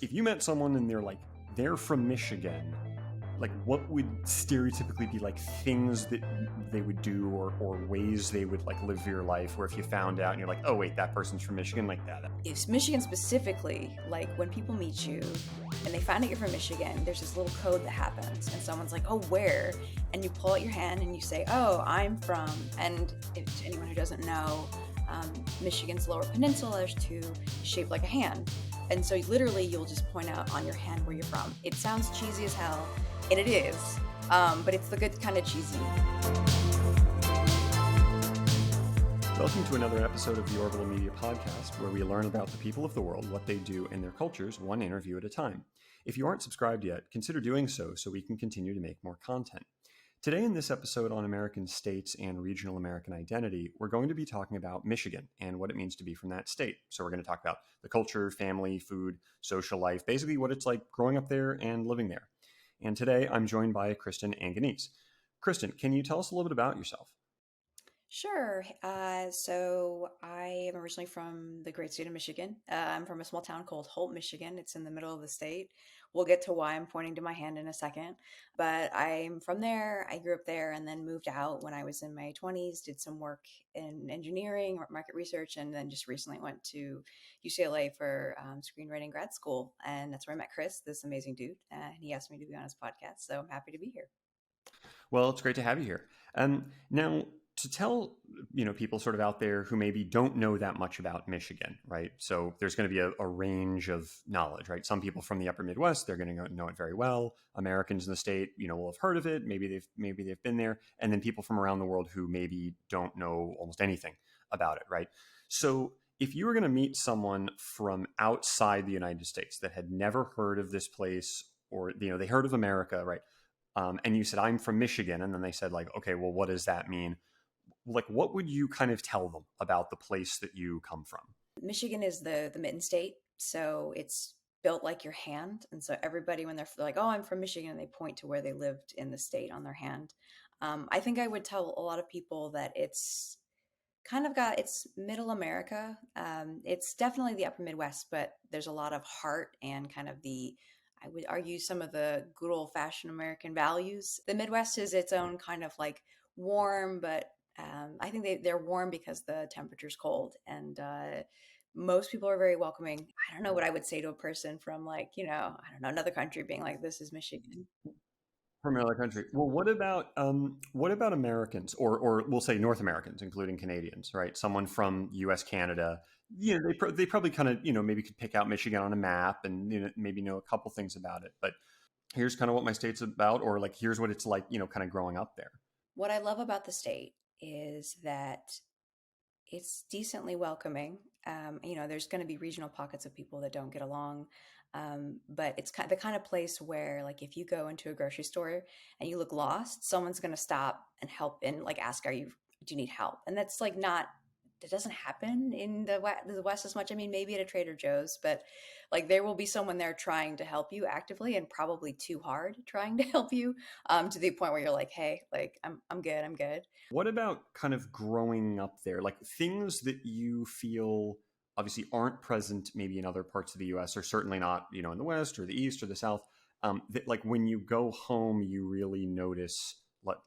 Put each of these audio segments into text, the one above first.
If you met someone and they're from Michigan, like what would stereotypically be like things that they would do or ways they would like live your life, where if you found out and you're like, oh wait, that person's from Michigan, like that. If Michigan specifically, like when people meet you and they find out you're from Michigan, there's this little code that happens and someone's like, oh, where? And you pull out your hand and you say, oh, I'm from, and if, to anyone who doesn't know, Michigan's Lower Peninsula is shaped like a hand. And so literally you'll just point out on your hand where you're from. It sounds cheesy as hell, and it is, but it's the good kind of cheesy. Welcome to another episode of the Orbital Media Podcast, where we learn about the people of the world, what they do, and their cultures, one interview at a time. If you aren't subscribed yet, consider doing so we can continue to make more content. Today in this episode on American states and regional American identity, we're going to be talking about Michigan and what it means to be from that state. So we're going to talk about the culture, family, food, social life, basically what it's like growing up there and living there. And today I'm joined by Kristen and Ganese. Kristen, can you tell us a little bit about yourself? Sure. So I am originally from the great state of Michigan. I'm from a small town called Holt, Michigan. It's in the middle of the state. We'll get to why I'm pointing to my hand in a second. But I'm from there. I grew up there and then moved out when I was in my 20s, did some work in engineering, market research, and then just recently went to UCLA for screenwriting grad school. And that's where I met Chris, this amazing dude. And he asked me to be on his podcast. So I'm happy to be here. Well, it's great to have you here. Now, to tell people sort of out there who maybe don't know that much about Michigan, right? So there's going to be a range of knowledge, right? Some people from the upper Midwest, they're going to know it very well. Americans in the state, will have heard of it. Maybe they've been there. And then people from around the world who maybe don't know almost anything about it, right? So if you were going to meet someone from outside the United States that had never heard of this place, or they heard of America, right? And you said, I'm from Michigan. And then they said, like, okay, well, what does that mean? Like, what would you kind of tell them about the place that you come from? Michigan is the mitten state, so it's built like your hand. And so everybody, when they're like, oh, I'm from Michigan, they point to where they lived in the state on their hand. I think I would tell a lot of people that it's it's middle America. It's definitely the upper Midwest, but there's a lot of heart and kind of I would argue, some of the good old fashioned American values. The Midwest is its own kind of like warm, but I think they're warm because the temperature's cold, and most people are very welcoming. I don't know what I would say to a person from I don't know, another country being like, this is Michigan. From another country. Well, what about Americans, or we'll say North Americans, including Canadians, right? Someone from U.S., Canada. They probably kind of maybe could pick out Michigan on a map and maybe know a couple things about it. But here's kind of what my state's about, or like here's what it's like, kind of growing up there. What I love about the state is that it's decently welcoming. There's going to be regional pockets of people that don't get along. But it's the kind of place where, like, if you go into a grocery store and you look lost, someone's going to stop and help and like ask, do you need help? And that's like it doesn't happen in the West as much. I mean, maybe at a Trader Joe's, but like there will be someone there trying to help you actively, and probably too hard trying to help you, to the point where you're like, hey, like I'm good. What about kind of growing up there? Like things that you feel obviously aren't present maybe in other parts of the US, or certainly not, in the West or the East or the South, that like when you go home, you really notice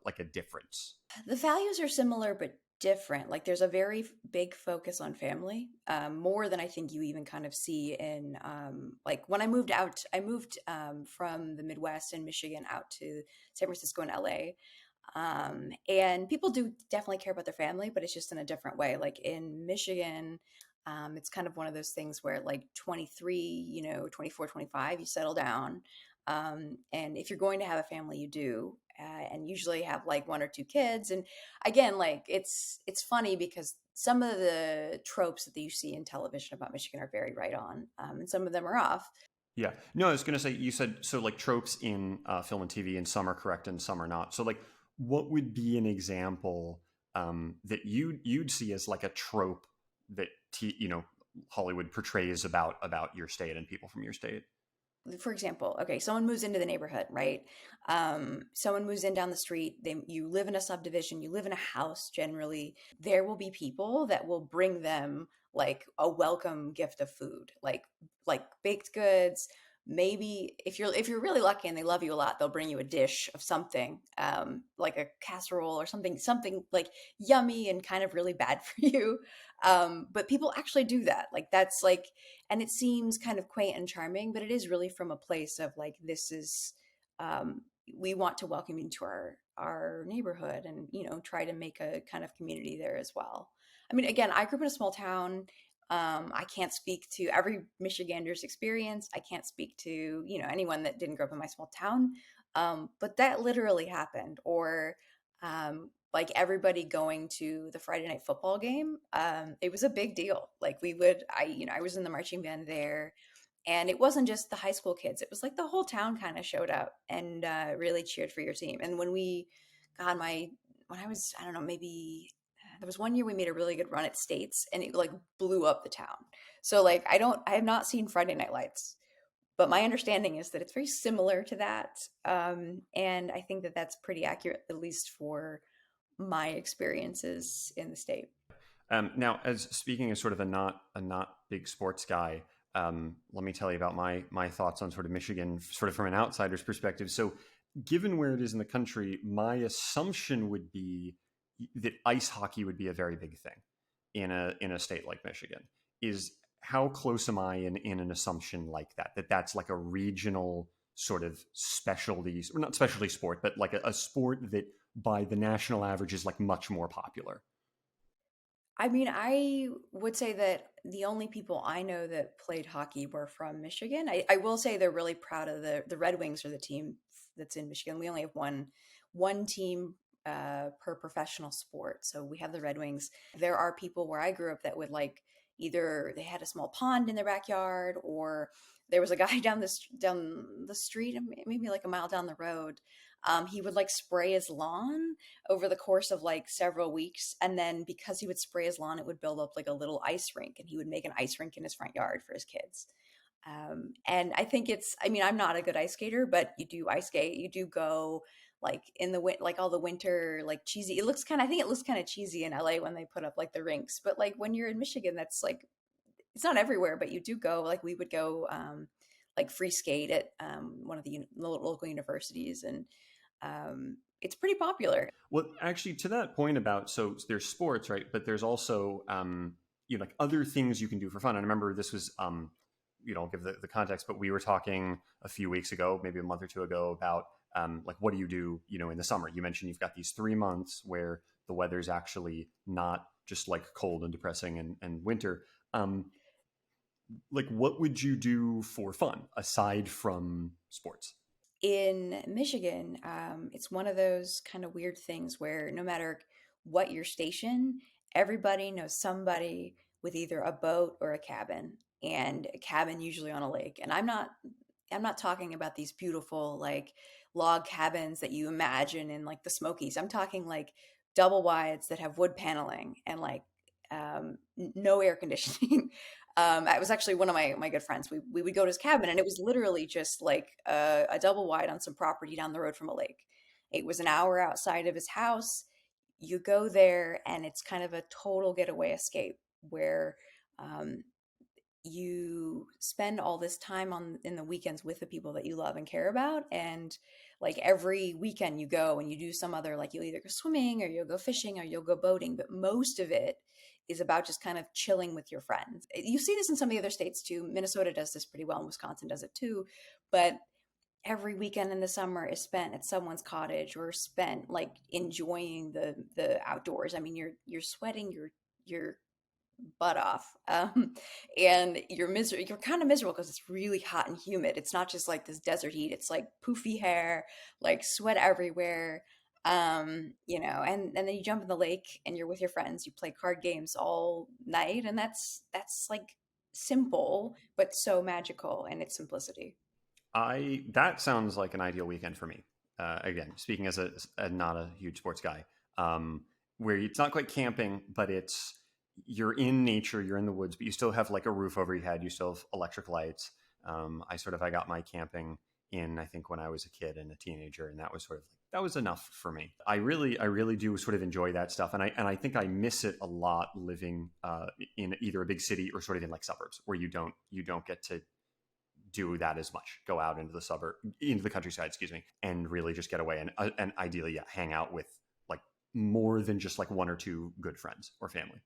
like a difference. The values are similar, but different. Like there's a very big focus on family, more than I think you even kind of see in like when I moved from the Midwest in Michigan out to San Francisco and LA. And people do definitely care about their family, but it's just in a different way. Like in Michigan, it's kind of one of those things where like 23, 24, 25, you settle down. And if you're going to have a family, you do, and usually have like one or two kids. And again, like it's funny because some of the tropes that you see in television about Michigan are very right on, and some of them are off. Yeah. No, I was going to say, you said, so like tropes in film and TV, and some are correct and some are not. So like, what would be an example that you'd see as like a trope that Hollywood portrays about your state and people from your state? For example, okay, someone moves into the neighborhood, right? Someone moves in down the street. You live in a subdivision. You live in a house. Generally, there will be people that will bring them like a welcome gift of food, like baked goods. Maybe if you're really lucky and they love you a lot, they'll bring you a dish of something, like a casserole or something like yummy and kind of really bad for you. But people actually do that. Like that's like, and it seems kind of quaint and charming, but it is really from a place of like, this is, um, we want to welcome you to our neighborhood, and try to make a kind of community there as well. I mean, again, I grew up in a small town. I can't speak to every Michigander's experience. I can't speak to, anyone that didn't grow up in my small town. But that literally happened. Or like everybody going to the Friday night football game. It was a big deal. Like I was in the marching band there, and it wasn't just the high school kids. It was like the whole town kind of showed up and really cheered for your team. And God, when I was, I don't know, maybe there was one year we made a really good run at states, and it like blew up the town. So like I have not seen Friday Night Lights, but my understanding is that it's very similar to that. And I think that that's pretty accurate, at least for my experiences in the state. Now, as speaking as sort of a not big sports guy, let me tell you about my thoughts on sort of Michigan, sort of from an outsider's perspective. So, given where it is in the country, my assumption would be that ice hockey would be a very big thing in a state like Michigan. Is how close am I in an assumption like that? That's like a regional sort of specialty, or not specialty sport, but like a sport that by the national average is like much more popular. I mean, I would say that the only people I know that played hockey were from Michigan. I will say they're really proud of the Red Wings are the team that's in Michigan. We only have one team per professional sport, so we have the Red Wings. There are people where I grew up that would like either they had a small pond in their backyard, or there was a guy down the street, maybe like a mile down the road. He would like spray his lawn over the course of like several weeks. And then because he would spray his lawn, it would build up like a little ice rink, and he would make an ice rink in his front yard for his kids. And I think I mean, I'm not a good ice skater, but you do ice skate, you do go like in the like all the winter, like cheesy. I think it looks kind of cheesy in LA when they put up like the rinks, but like when you're in Michigan, that's like, it's not everywhere, but you do go, like we would go, like free skate at one of the local universities. And it's pretty popular. Well, actually, to that point about so there's sports, right? But there's also like other things you can do for fun. And I remember this was I'll give the context, but we were talking a few weeks ago, maybe a month or two ago, about like what do you do, in the summer? You mentioned you've got these 3 months where the weather's actually not just like cold and depressing and winter. Um, like what would you do for fun aside from sports? In Michigan, it's one of those kind of weird things where no matter what your station, everybody knows somebody with either a boat or a cabin, and a cabin usually on a lake. And I'm not talking about these beautiful like log cabins that you imagine in like the Smokies. I'm talking like double wides that have wood paneling and like no air conditioning. I was actually one of my good friends. We would go to his cabin, and it was literally just like a double wide on some property down the road from a lake. It was an hour outside of his house. You go there, and it's kind of a total getaway escape where um, you spend all this time on in the weekends with the people that you love and care about. And like every weekend you go and you do some other, like you'll either go swimming or you'll go fishing or you'll go boating, but most of it is about just kind of chilling with your friends. You see this in some of the other states too. Minnesota does this pretty well, and Wisconsin does it too. But every weekend in the summer is spent at someone's cottage or spent like enjoying the outdoors. I mean, you're sweating your butt off, and you're kind of miserable because it's really hot and humid. It's not just like this desert heat, it's like poofy hair, like sweat everywhere. And then you jump in the lake and you're with your friends, you play card games all night, and that's like simple but so magical in its simplicity. I That sounds like an ideal weekend for me. Again, speaking as a not a huge sports guy, where it's not quite camping, but you're in nature, you're in the woods, but you still have like a roof over your head, you still have electric lights. I got my camping in, I think, when I was a kid and a teenager, and that was sort of like, that was enough for me. I really do sort of enjoy that stuff, and I think I miss it a lot living in either a big city or sort of in like suburbs where you don't get to do that as much. Go out into the countryside, excuse me, and really just get away and ideally, yeah, hang out with like more than just like one or two good friends or family.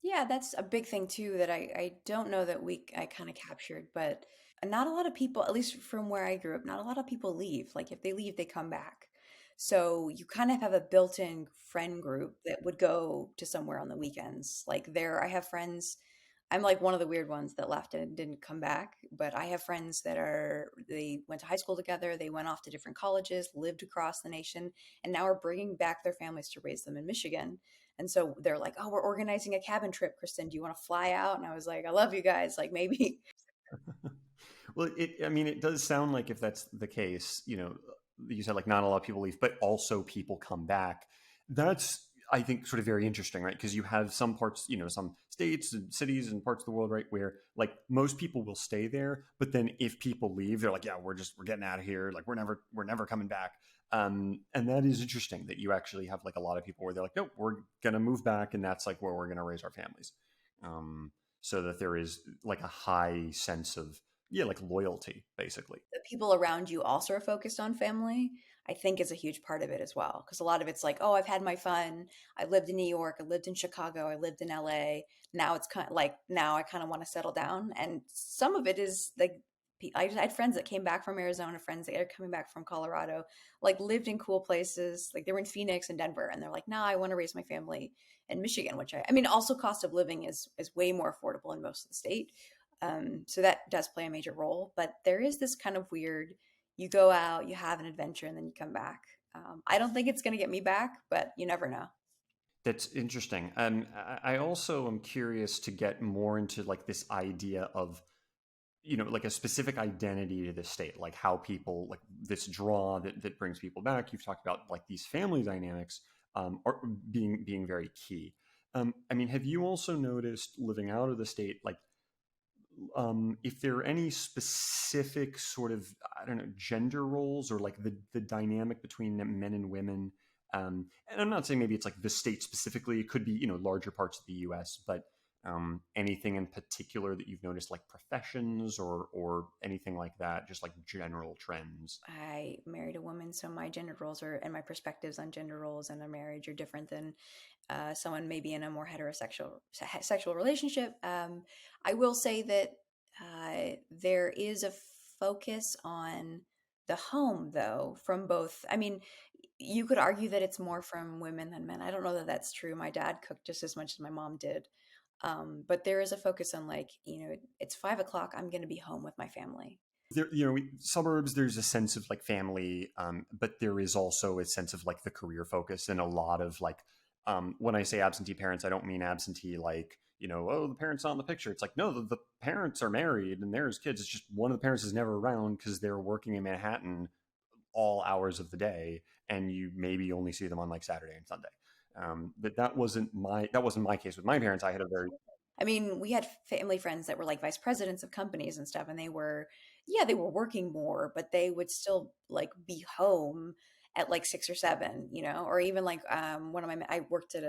Yeah, that's a big thing too that I don't know that I kind of captured, but not a lot of people, at least from where I grew up, not a lot of people leave. Like if they leave, they come back. So you kind of have a built-in friend group that would go to somewhere on the weekends. Like there, I have friends. I'm like one of the weird ones that left and didn't come back, but I have friends they went to high school together, they went off to different colleges, lived across the nation, and now are bringing back their families to raise them in Michigan. And so they're like, "Oh, we're organizing a cabin trip, Kristen. Do you want to fly out?" And I was like, "I love you guys. Like maybe." Well, I mean, it does sound like if that's the case, you said like not a lot of people leave, but also people come back. That's, I think, sort of very interesting, right? Because you have some parts, some states and cities and parts of the world, right, where like most people will stay there, but then if people leave, they're like, yeah, we're getting out of here. Like we're never coming back. And that is interesting that you actually have like a lot of people where they're like, nope, we're gonna move back, and that's like where we're gonna raise our families. Um, so that there is like a high sense of, yeah, like loyalty, basically. The people around you also are focused on family, I think is a huge part of it as well. Because a lot of it's like, oh, I've had my fun. I lived in New York. I lived in Chicago. I lived in LA. Now it's kind of like, now I kind of want to settle down. And some of it is like, I had friends that came back from Arizona, friends that are coming back from Colorado, like lived in cool places. Like they were in Phoenix and Denver. And they're like, nah, I want to raise my family in Michigan, which I mean, also cost of living is way more affordable in most of the state. So that does play a major role. But there is this kind of weird, you go out, you have an adventure, and then you come back. I don't think it's going to get me back, but you never know. That's interesting. I also am curious to get more into like this idea of, like a specific identity to the state, like how people like this draw that brings people back. You've talked about like these family dynamics are being very key. I mean, have you also noticed living out of the state, like if there are any specific sort of, I don't know, gender roles or like the dynamic between men and women? And I'm not saying maybe it's like the state specifically. It could be, larger parts of the U.S., but anything in particular that you've noticed, like professions or anything like that, just like general trends. I married a woman, so my gender roles are and my perspectives on gender roles and their marriage are different than someone maybe in a more heterosexual sexual relationship. I will say that there is a focus on the home, though, from both. I mean, you could argue that it's more from women than men. I don't know that that's true. My dad cooked just as much as my mom did. But there is a focus on like, it's 5 o'clock. I'm going to be home with my family. There, suburbs, there's a sense of like family, but there is also a sense of like the career focus and a lot of like, when I say absentee parents, I don't mean absentee like, oh, the parents not in the picture. It's like, no, the parents are married and there's kids. It's just one of the parents is never around because they're working in Manhattan all hours of the day, and you maybe only see them on like Saturday and Sunday. But that wasn't my case with my parents. I had a very I mean, we had family friends that were like vice presidents of companies and stuff, and yeah, they were working more, but they would still like be home at like 6 or 7, or even like one of my I worked at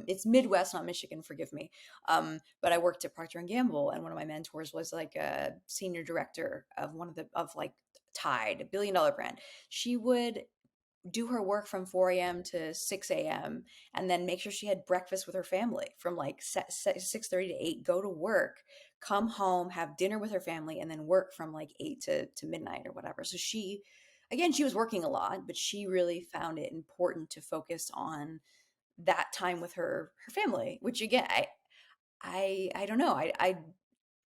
it's Midwest, not Michigan, forgive me. But I worked at Procter and Gamble, and one of my mentors was like a senior director of one of like Tide, $1 billion brand. She would do her work from 4 a.m. to 6 a.m. and then make sure she had breakfast with her family from like 6:30 to 8, go to work, come home, have dinner with her family, and then work from like 8 to midnight or whatever. So she was working a lot, but she really found it important to focus on that time with her family, which again, I don't know.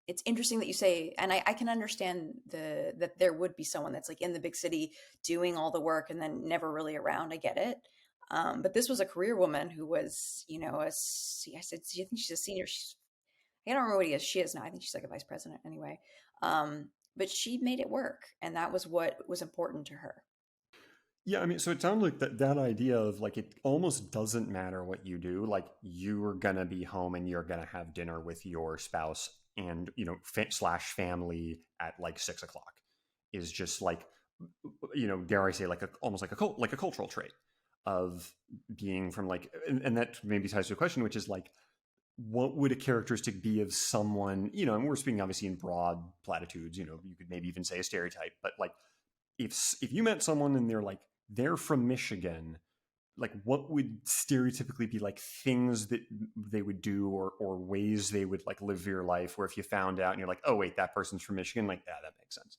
It's interesting that you say, and I can understand that there would be someone that's like in the big city doing all the work and then never really around. I get it. But this was a career woman who was, I said, I think she's a senior. I don't remember what she is now. I think she's like a vice president anyway. But she made it work, and that was what was important to her. Yeah, I mean, so it sounds like that idea of like it almost doesn't matter what you do, like you're gonna be home and you're gonna have dinner with your spouse and slash family at like 6 o'clock is just like, dare I say, like almost like a cultural trait of being from like, and that maybe ties to a question, which is like, what would a characteristic be of someone, and we're speaking obviously in broad platitudes, you could maybe even say a stereotype, but like if you met someone and they're from Michigan, like what would stereotypically be like things that they would do, or ways they would like live your life, where if you found out and you're like, oh wait, that person's from Michigan, like, yeah, that makes sense.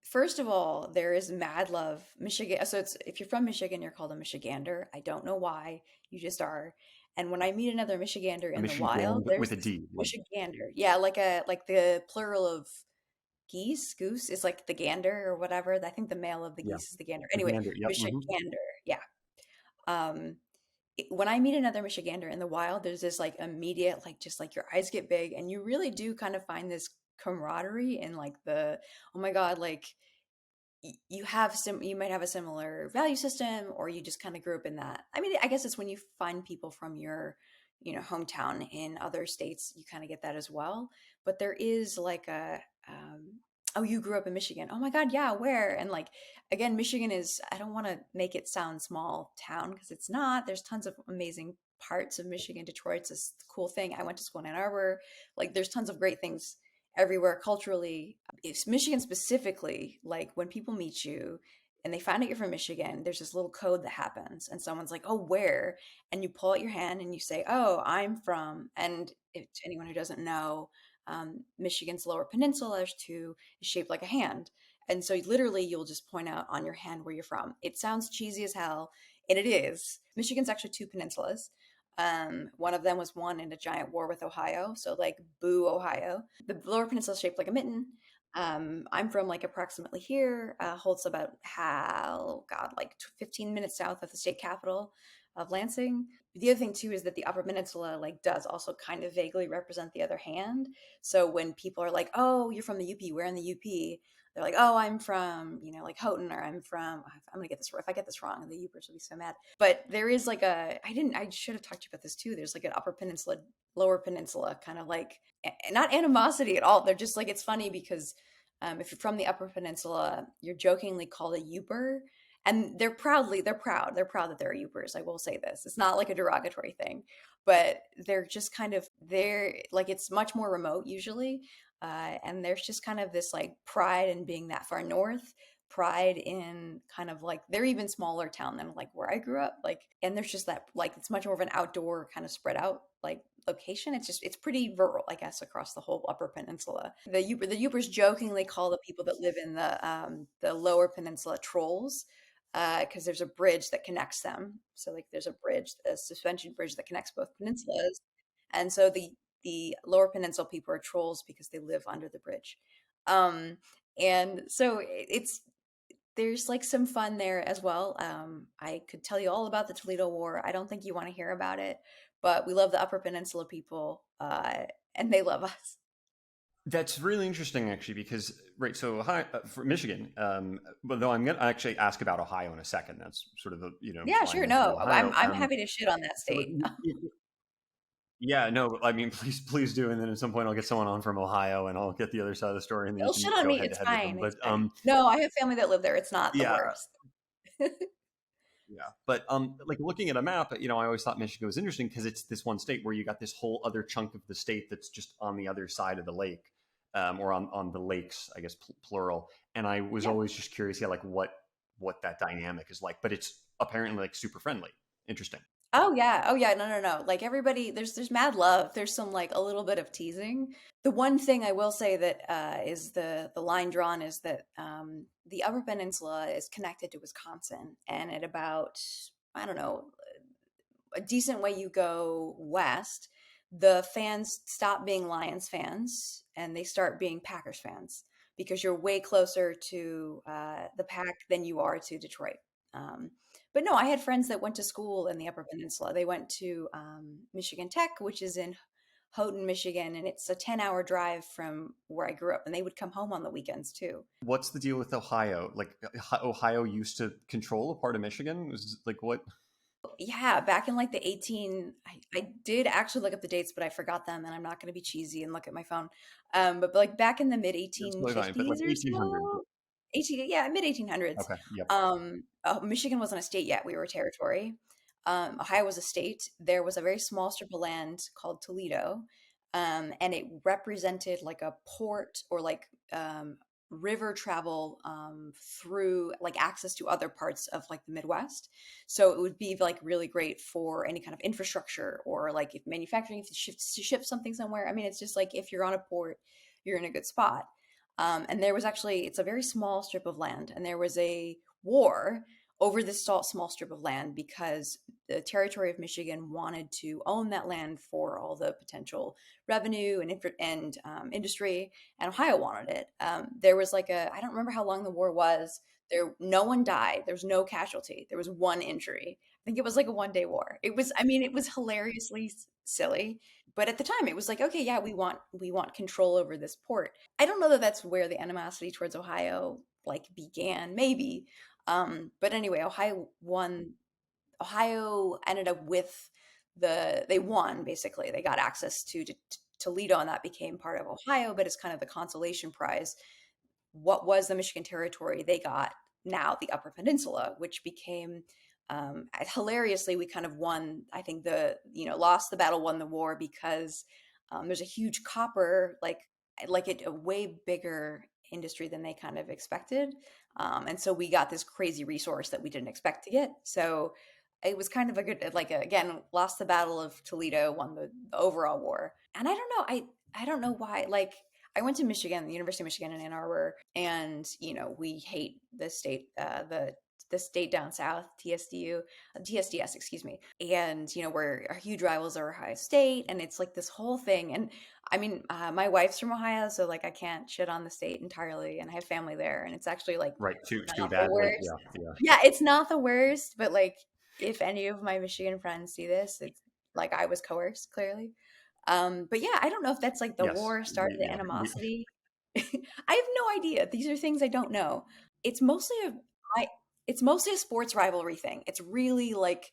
First of all, there is mad love. Michigan. So it's if you're from Michigan, you're called a Michigander. I don't know why. You just are. And when I meet another Michigander A in the wild, Michigan there's with a this D, like, Michigander. Yeah, like the plural of geese, goose is like the gander or whatever. I think the male of the yeah, geese is the gander. a Anyway, gander, yep. Hmm. Michigander. Yeah. Um, when I meet another Michigander in the wild, there's this like immediate, like just like your eyes get big, and you really do kind of find this camaraderie in like oh my God, like you might have a similar value system, or you just kind of grew up in that. I mean, I guess it's when you find people from your hometown in other states, you kind of get that as well. But there is like um, oh, you grew up in Michigan, oh my God, yeah, where? And like, again, Michigan is, I don't want to make it sound small town because it's not. There's tons of amazing parts of Michigan. Detroit's this cool thing. I went to school in Ann Arbor. Like, there's tons of great things everywhere culturally. It's Michigan specifically, like when people meet you and they find out you're from Michigan, there's this little code that happens, and someone's like, "Oh, where?" And you pull out your hand and you say, "Oh, I'm from." And if, to anyone who doesn't know, Michigan's Lower Peninsula is shaped like a hand, and so literally you'll just point out on your hand where you're from. It sounds cheesy as hell, and it is. Michigan's actually two peninsulas. One of them was won in a giant war with Ohio. So like, boo, Ohio. The Lower Peninsula is shaped like a mitten. I'm from like approximately here, Holt's about how, God, like 15 minutes south of the state capital of Lansing. The other thing too is that the Upper Peninsula like does also kind of vaguely represent the other hand. So when people are like, "Oh, you're from the UP, where in the UP?" They're like, "Oh, I'm from, like Houghton, or I'm gonna get this, if I get this wrong, the Upers will be so mad." But there is like I should have talked to you about this too. There's like an Upper Peninsula, Lower Peninsula kind of like, not animosity at all. They're just like, it's funny because if you're from the Upper Peninsula, you're jokingly called a Youper, and they're proud that they're Youpers. I will say this. It's not like a derogatory thing, but they're just kind of, they're like, it's much more remote usually. And there's just kind of this like pride in being that far north, pride in kind of like, they're even smaller town than like where I grew up. Like, and there's just that, like, it's much more of an outdoor kind of spread out like location. It's pretty rural, I guess, across the whole Upper Peninsula. The Youpers jokingly call the people that live in the Lower Peninsula trolls, because there's a bridge that connects them. So like, there's a suspension bridge that connects both peninsulas, and so the Lower Peninsula people are trolls because they live under the bridge. Um, and so it's there's like some fun there as well. I could tell you all about the Toledo War. I don't think you want to hear about it, but we love the Upper Peninsula people, and they love us. That's really interesting, actually, because right. So Ohio, for Michigan, but though I'm going to actually ask about Ohio in a second. That's sort of the Yeah, flying sure. into the No, I'm Ohio. I'm happy to shit on that But state. yeah, no, I mean, please do, and then at some point I'll get someone on from Ohio, and I'll get the other side of the story, and then you They'll can shit on go me. head to It's head with them. fine. But It's fine. No, I have family that live there. It's not the yeah, worst. yeah. But like looking at a map, I always thought Michigan was interesting because it's this one state where you got this whole other chunk of the state that's just on the other side of the lake, or on the lakes, I guess, plural. And I was Yeah. always just curious, yeah, like what that dynamic is like. But it's apparently like super friendly. Interesting. Oh yeah. Oh yeah. No, no, no. Like, everybody, there's mad love. There's some like a little bit of teasing. The one thing I will say that is the line drawn is that the Upper Peninsula is connected to Wisconsin, and at about, I don't know, a decent way you go west, the fans stop being Lions fans and they start being Packers fans, because you're way closer to the Pack than you are to Detroit. Um, but no, I had friends that went to school in the Upper Peninsula. They went to Michigan Tech, which is in Houghton, Michigan, and it's a 10-hour drive from where I grew up. And they would come home on the weekends too. What's the deal with Ohio? Like Ohio used to control a part of Michigan. Was like what? Yeah, back in like the 18, I did actually look up the dates, but I forgot them, and I'm not going to be cheesy and look at my phone. But like back in the mid It's totally fine, but like 1850s or 1800. so, 18, yeah, mid 1800s. Okay. Yep. Michigan wasn't a state yet; we were a territory. Ohio was a state. There was a very small strip of land called Toledo, and it represented like a port or like river travel through like access to other parts of like the Midwest. So it would be like really great for any kind of infrastructure or like if manufacturing, if you ship something somewhere. I mean, it's just like if you're on a port, you're in a good spot. And there was actually, it's a very small strip of land, and there was a war over this small strip of land because the territory of Michigan wanted to own that land for all the potential revenue and industry, and Ohio wanted it. There was like a, I don't remember how long the war was. There, no one died. There was no casualty. There was one injury. I think it was like a 1 day war. It was, I mean, it was hilariously silly, but at the time it was like, okay, yeah, we want control over this port. I don't know that that's where the animosity towards Ohio like began, maybe. But anyway, Ohio ended up with they won basically. They got access to Toledo, and that became part of Ohio. But it's kind of the consolation prize. What was the Michigan territory? They got now the Upper Peninsula, which became hilariously, we kind of won. I think lost the battle, won the war because there's a huge copper a way bigger industry than they kind of expected, and so we got this crazy resource that we didn't expect to get. So it was kind of a good again, lost the battle of Toledo, won the overall war. And I don't know, I don't know why. Like I went to Michigan, the University of Michigan in Ann Arbor, and we hate the state, the state down south, TSDS, excuse me. And we're our huge rivals are Ohio State, and it's like this whole thing. And I mean, my wife's from Ohio, so like I can't shit on the state entirely, and I have family there, and it's actually like Right. Too not the badly. worst. Yeah. Yeah. Yeah, it's not the worst, but like if any of my Michigan friends see this, it's like I was coerced, clearly. But yeah, I don't know if that's like the Yes. war started the Yeah. animosity. I have no idea. These are things I don't know. It's mostly I, it's mostly a sports rivalry thing. It's really like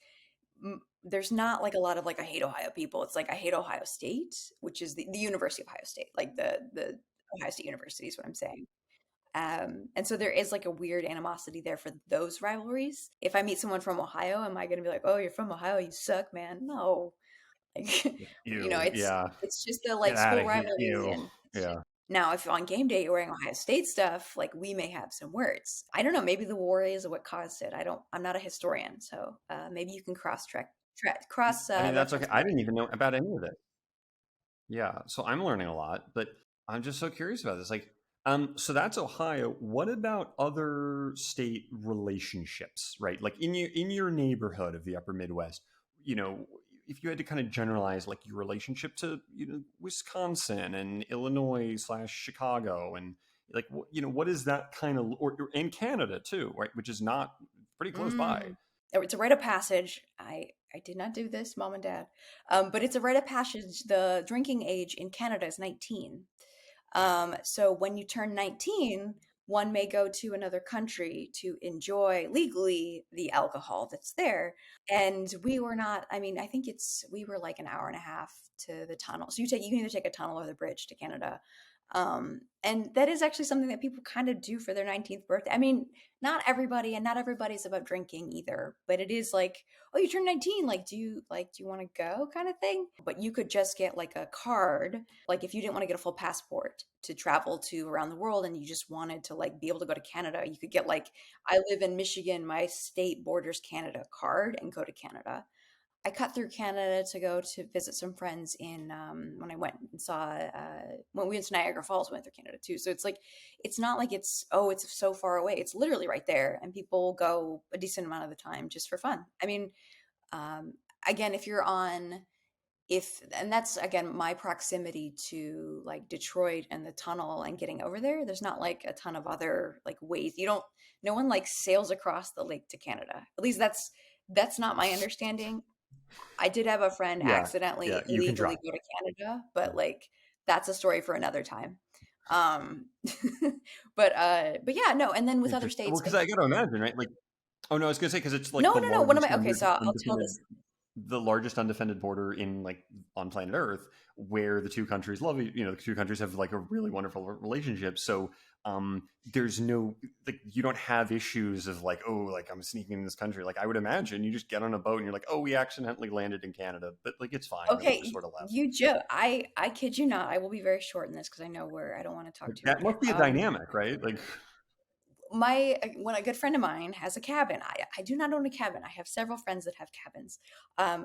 there's not like a lot of like I hate Ohio people. It's like I hate Ohio State, which is the University of Ohio State, like the Ohio State University is what I'm saying. And so there is like a weird animosity there for those rivalries. If I meet someone from Ohio, am I going to be like, "Oh, you're from Ohio, you suck, man"? No, like Ew. Yeah. it's just the Get like out school of here. rivalry. Ew. And Yeah. now if on game day you're wearing Ohio State stuff, like we may have some words. I don't know. Maybe the war is what caused it. I don't. I'm not a historian, so maybe you can cross I mean, that's okay. reference I me. didn't even know about any of it. Yeah, so I'm learning a lot, but I'm just so curious about this. Like, so that's Ohio. What about other state relationships, right? Like in your neighborhood of the Upper Midwest, you know, if you had to kind of generalize like your relationship to Wisconsin and Illinois slash Chicago, and like what is that kind of, or in Canada too, right? Which is not pretty close by. Mm. Oh, it's a rite of passage. I did not do this, mom and dad, but it's a rite of passage. The drinking age in Canada is 19. So when you turn 19, one may go to another country to enjoy legally the alcohol that's there. And we were not, I mean, I think we were like an hour and a half to the tunnel. So you can either take a tunnel or the bridge to Canada. And that is actually something that people kind of do for their 19th birthday. I mean, not everybody, and not everybody's about drinking either, but it is like, oh, you turned 19, do you want to go kind of thing? But you could just get like a card, like if you didn't want to get a full passport to travel to around the world and you just wanted to like be able to go to Canada, you could get like, I live in Michigan, my state borders Canada card, and go to Canada. I cut through Canada to go to visit some friends in when I went and saw when we went to Niagara Falls, we went through Canada too. So it's like it's not like it's so far away. It's literally right there, and people go a decent amount of the time just for fun. I mean, um, again, if you're on if and that's again my proximity to like Detroit and the tunnel and getting over there. There's not like a ton of other like ways. You don't. No one like sails across the lake to Canada. At least that's not my understanding. I did have a friend Yeah, accidentally yeah, you can illegally drive. go to Canada, but like that's a story for another time. Um but yeah, no, and then with other Well, states because like I got to imagine, right? Like Oh no, I was gonna say because it's like No, the no, no. One of largest my okay, so I'll tell undefended, this. the largest undefended border in like on planet Earth, where the two countries love you know the two countries have like a really wonderful relationship. So there's no like you don't have issues of like oh like I'm sneaking in this country. Like I would imagine you just get on a boat and you're like oh we accidentally landed in Canada, but like it's fine. Like we just Okay, sort of left. you joke. I kid you not. I will be very short in this because I know I don't want to talk Like, too that much. must be a dynamic, right? Like My when a good friend of mine has a cabin. I do not own a cabin. I have several friends that have cabins.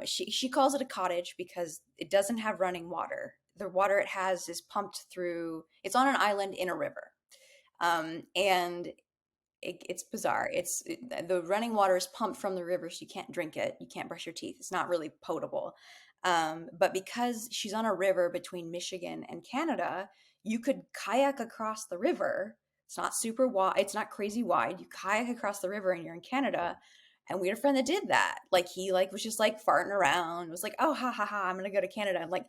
She calls it a cottage because it doesn't have running water. The water it has is pumped through. It's on an island in a river, and it's bizarre. The running water is pumped from the river, so you can't drink it. You can't brush your teeth. It's not really potable. But because she's on a river between Michigan and Canada, you could kayak across the river. It's not super wide. It's not crazy wide. You kayak across the river, and you're in Canada. And we had a friend that did that. Like he like was just like farting around. Was like, oh ha ha ha, I'm gonna go to Canada. And like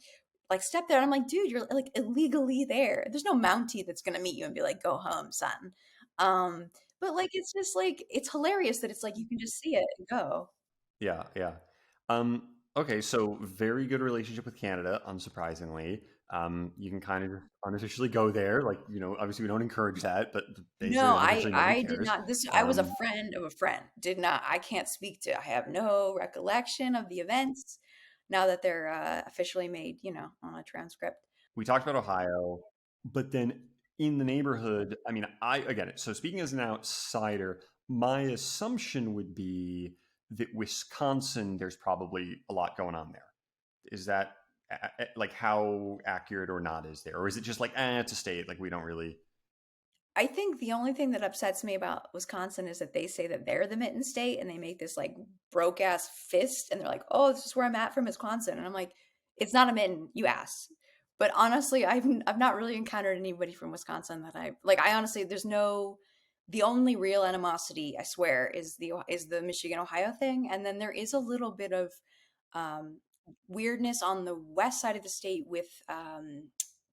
step there. And I'm like, dude, you're like illegally there. There's no Mountie that's gonna meet you and be like, go home, son. Um, but, like, it's just, like it's hilarious that it's, like, you can just see it and go. yeah, yeah. Okay, so very good relationship with Canada, unsurprisingly. You can kind of unofficially go there. Like, you know, obviously we don't encourage that, but they say No, unofficially nobody I did cares. not this I was a Um, friend of a friend, did not I can't speak to I have no recollection of the events now that they're, officially made, on a transcript. we talked about Ohio, but then in the neighborhood, I mean, I again, so speaking as an outsider, my assumption would be that Wisconsin, there's probably a lot going on there. Is that like how accurate or not is there, or is it just like it's a state, like we don't really? I think the only thing that upsets me about Wisconsin is that they say that they're the mitten state and they make this like broke ass fist and they're like, "Oh, this is where I'm at from Wisconsin." And I'm like, "It's not a mitten, you ass." But honestly, I've not really encountered anybody from Wisconsin that I like. I honestly, there's no the only real animosity, I swear, is the Michigan Ohio thing, and then there is a little bit of um, weirdness on the west side of the state with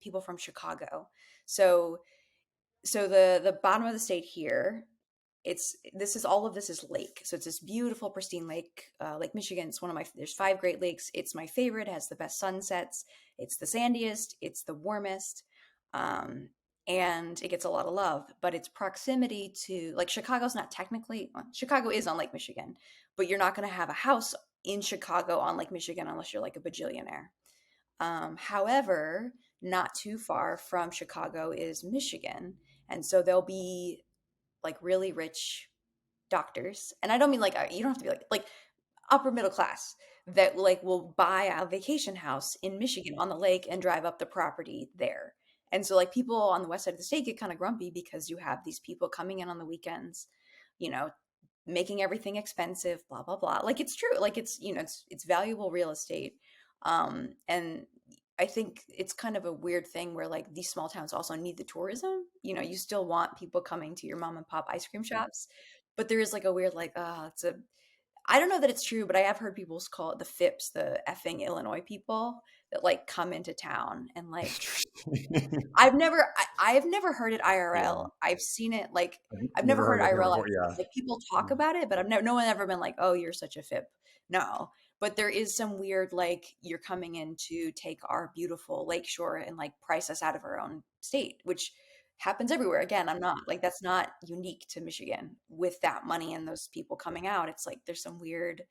people from Chicago. So the bottom of the state here, it's this is all of this is lake. So it's this beautiful pristine lake, Lake Michigan. It's one of my there's five Great Lakes. It's my favorite. It has the best sunsets. It's the sandiest. It's the warmest. And it gets a lot of love, but its proximity to like Chicago's not technically Chicago is on Lake Michigan, but you're not going to have a house in Chicago on Lake Michigan unless you're like a bajillionaire. However, not too far from Chicago is Michigan. And so there'll be like really rich doctors. And I don't mean like you don't have to be like upper middle class that like will buy a vacation house in Michigan on the lake and drive up the property there. And so like people on the west side of the state get kind of grumpy because you have these people coming in on the weekends, you know, making everything expensive, blah blah blah. Like it's true, like it's valuable real estate. And I think it's kind of a weird thing where like these small towns also need the tourism. You still want people coming to your mom and pop ice cream shops, but there is like a weird like it's a I don't know that it's true, but I have heard people call it the FIPS, the effing Illinois people that like come into town and like I've never heard it Yeah, IRL. I've seen it like I've I've never never heard heard of it here IRL. before. Yeah. Like people talk about it, but I've never no one ever been like, "Oh, you're such a fib." No, but there is some weird like you're coming in to take our beautiful lakeshore and like price us out of our own state, which happens everywhere. Again, I'm not like that's not unique to Michigan. With that money and those people coming out, it's like there's some weird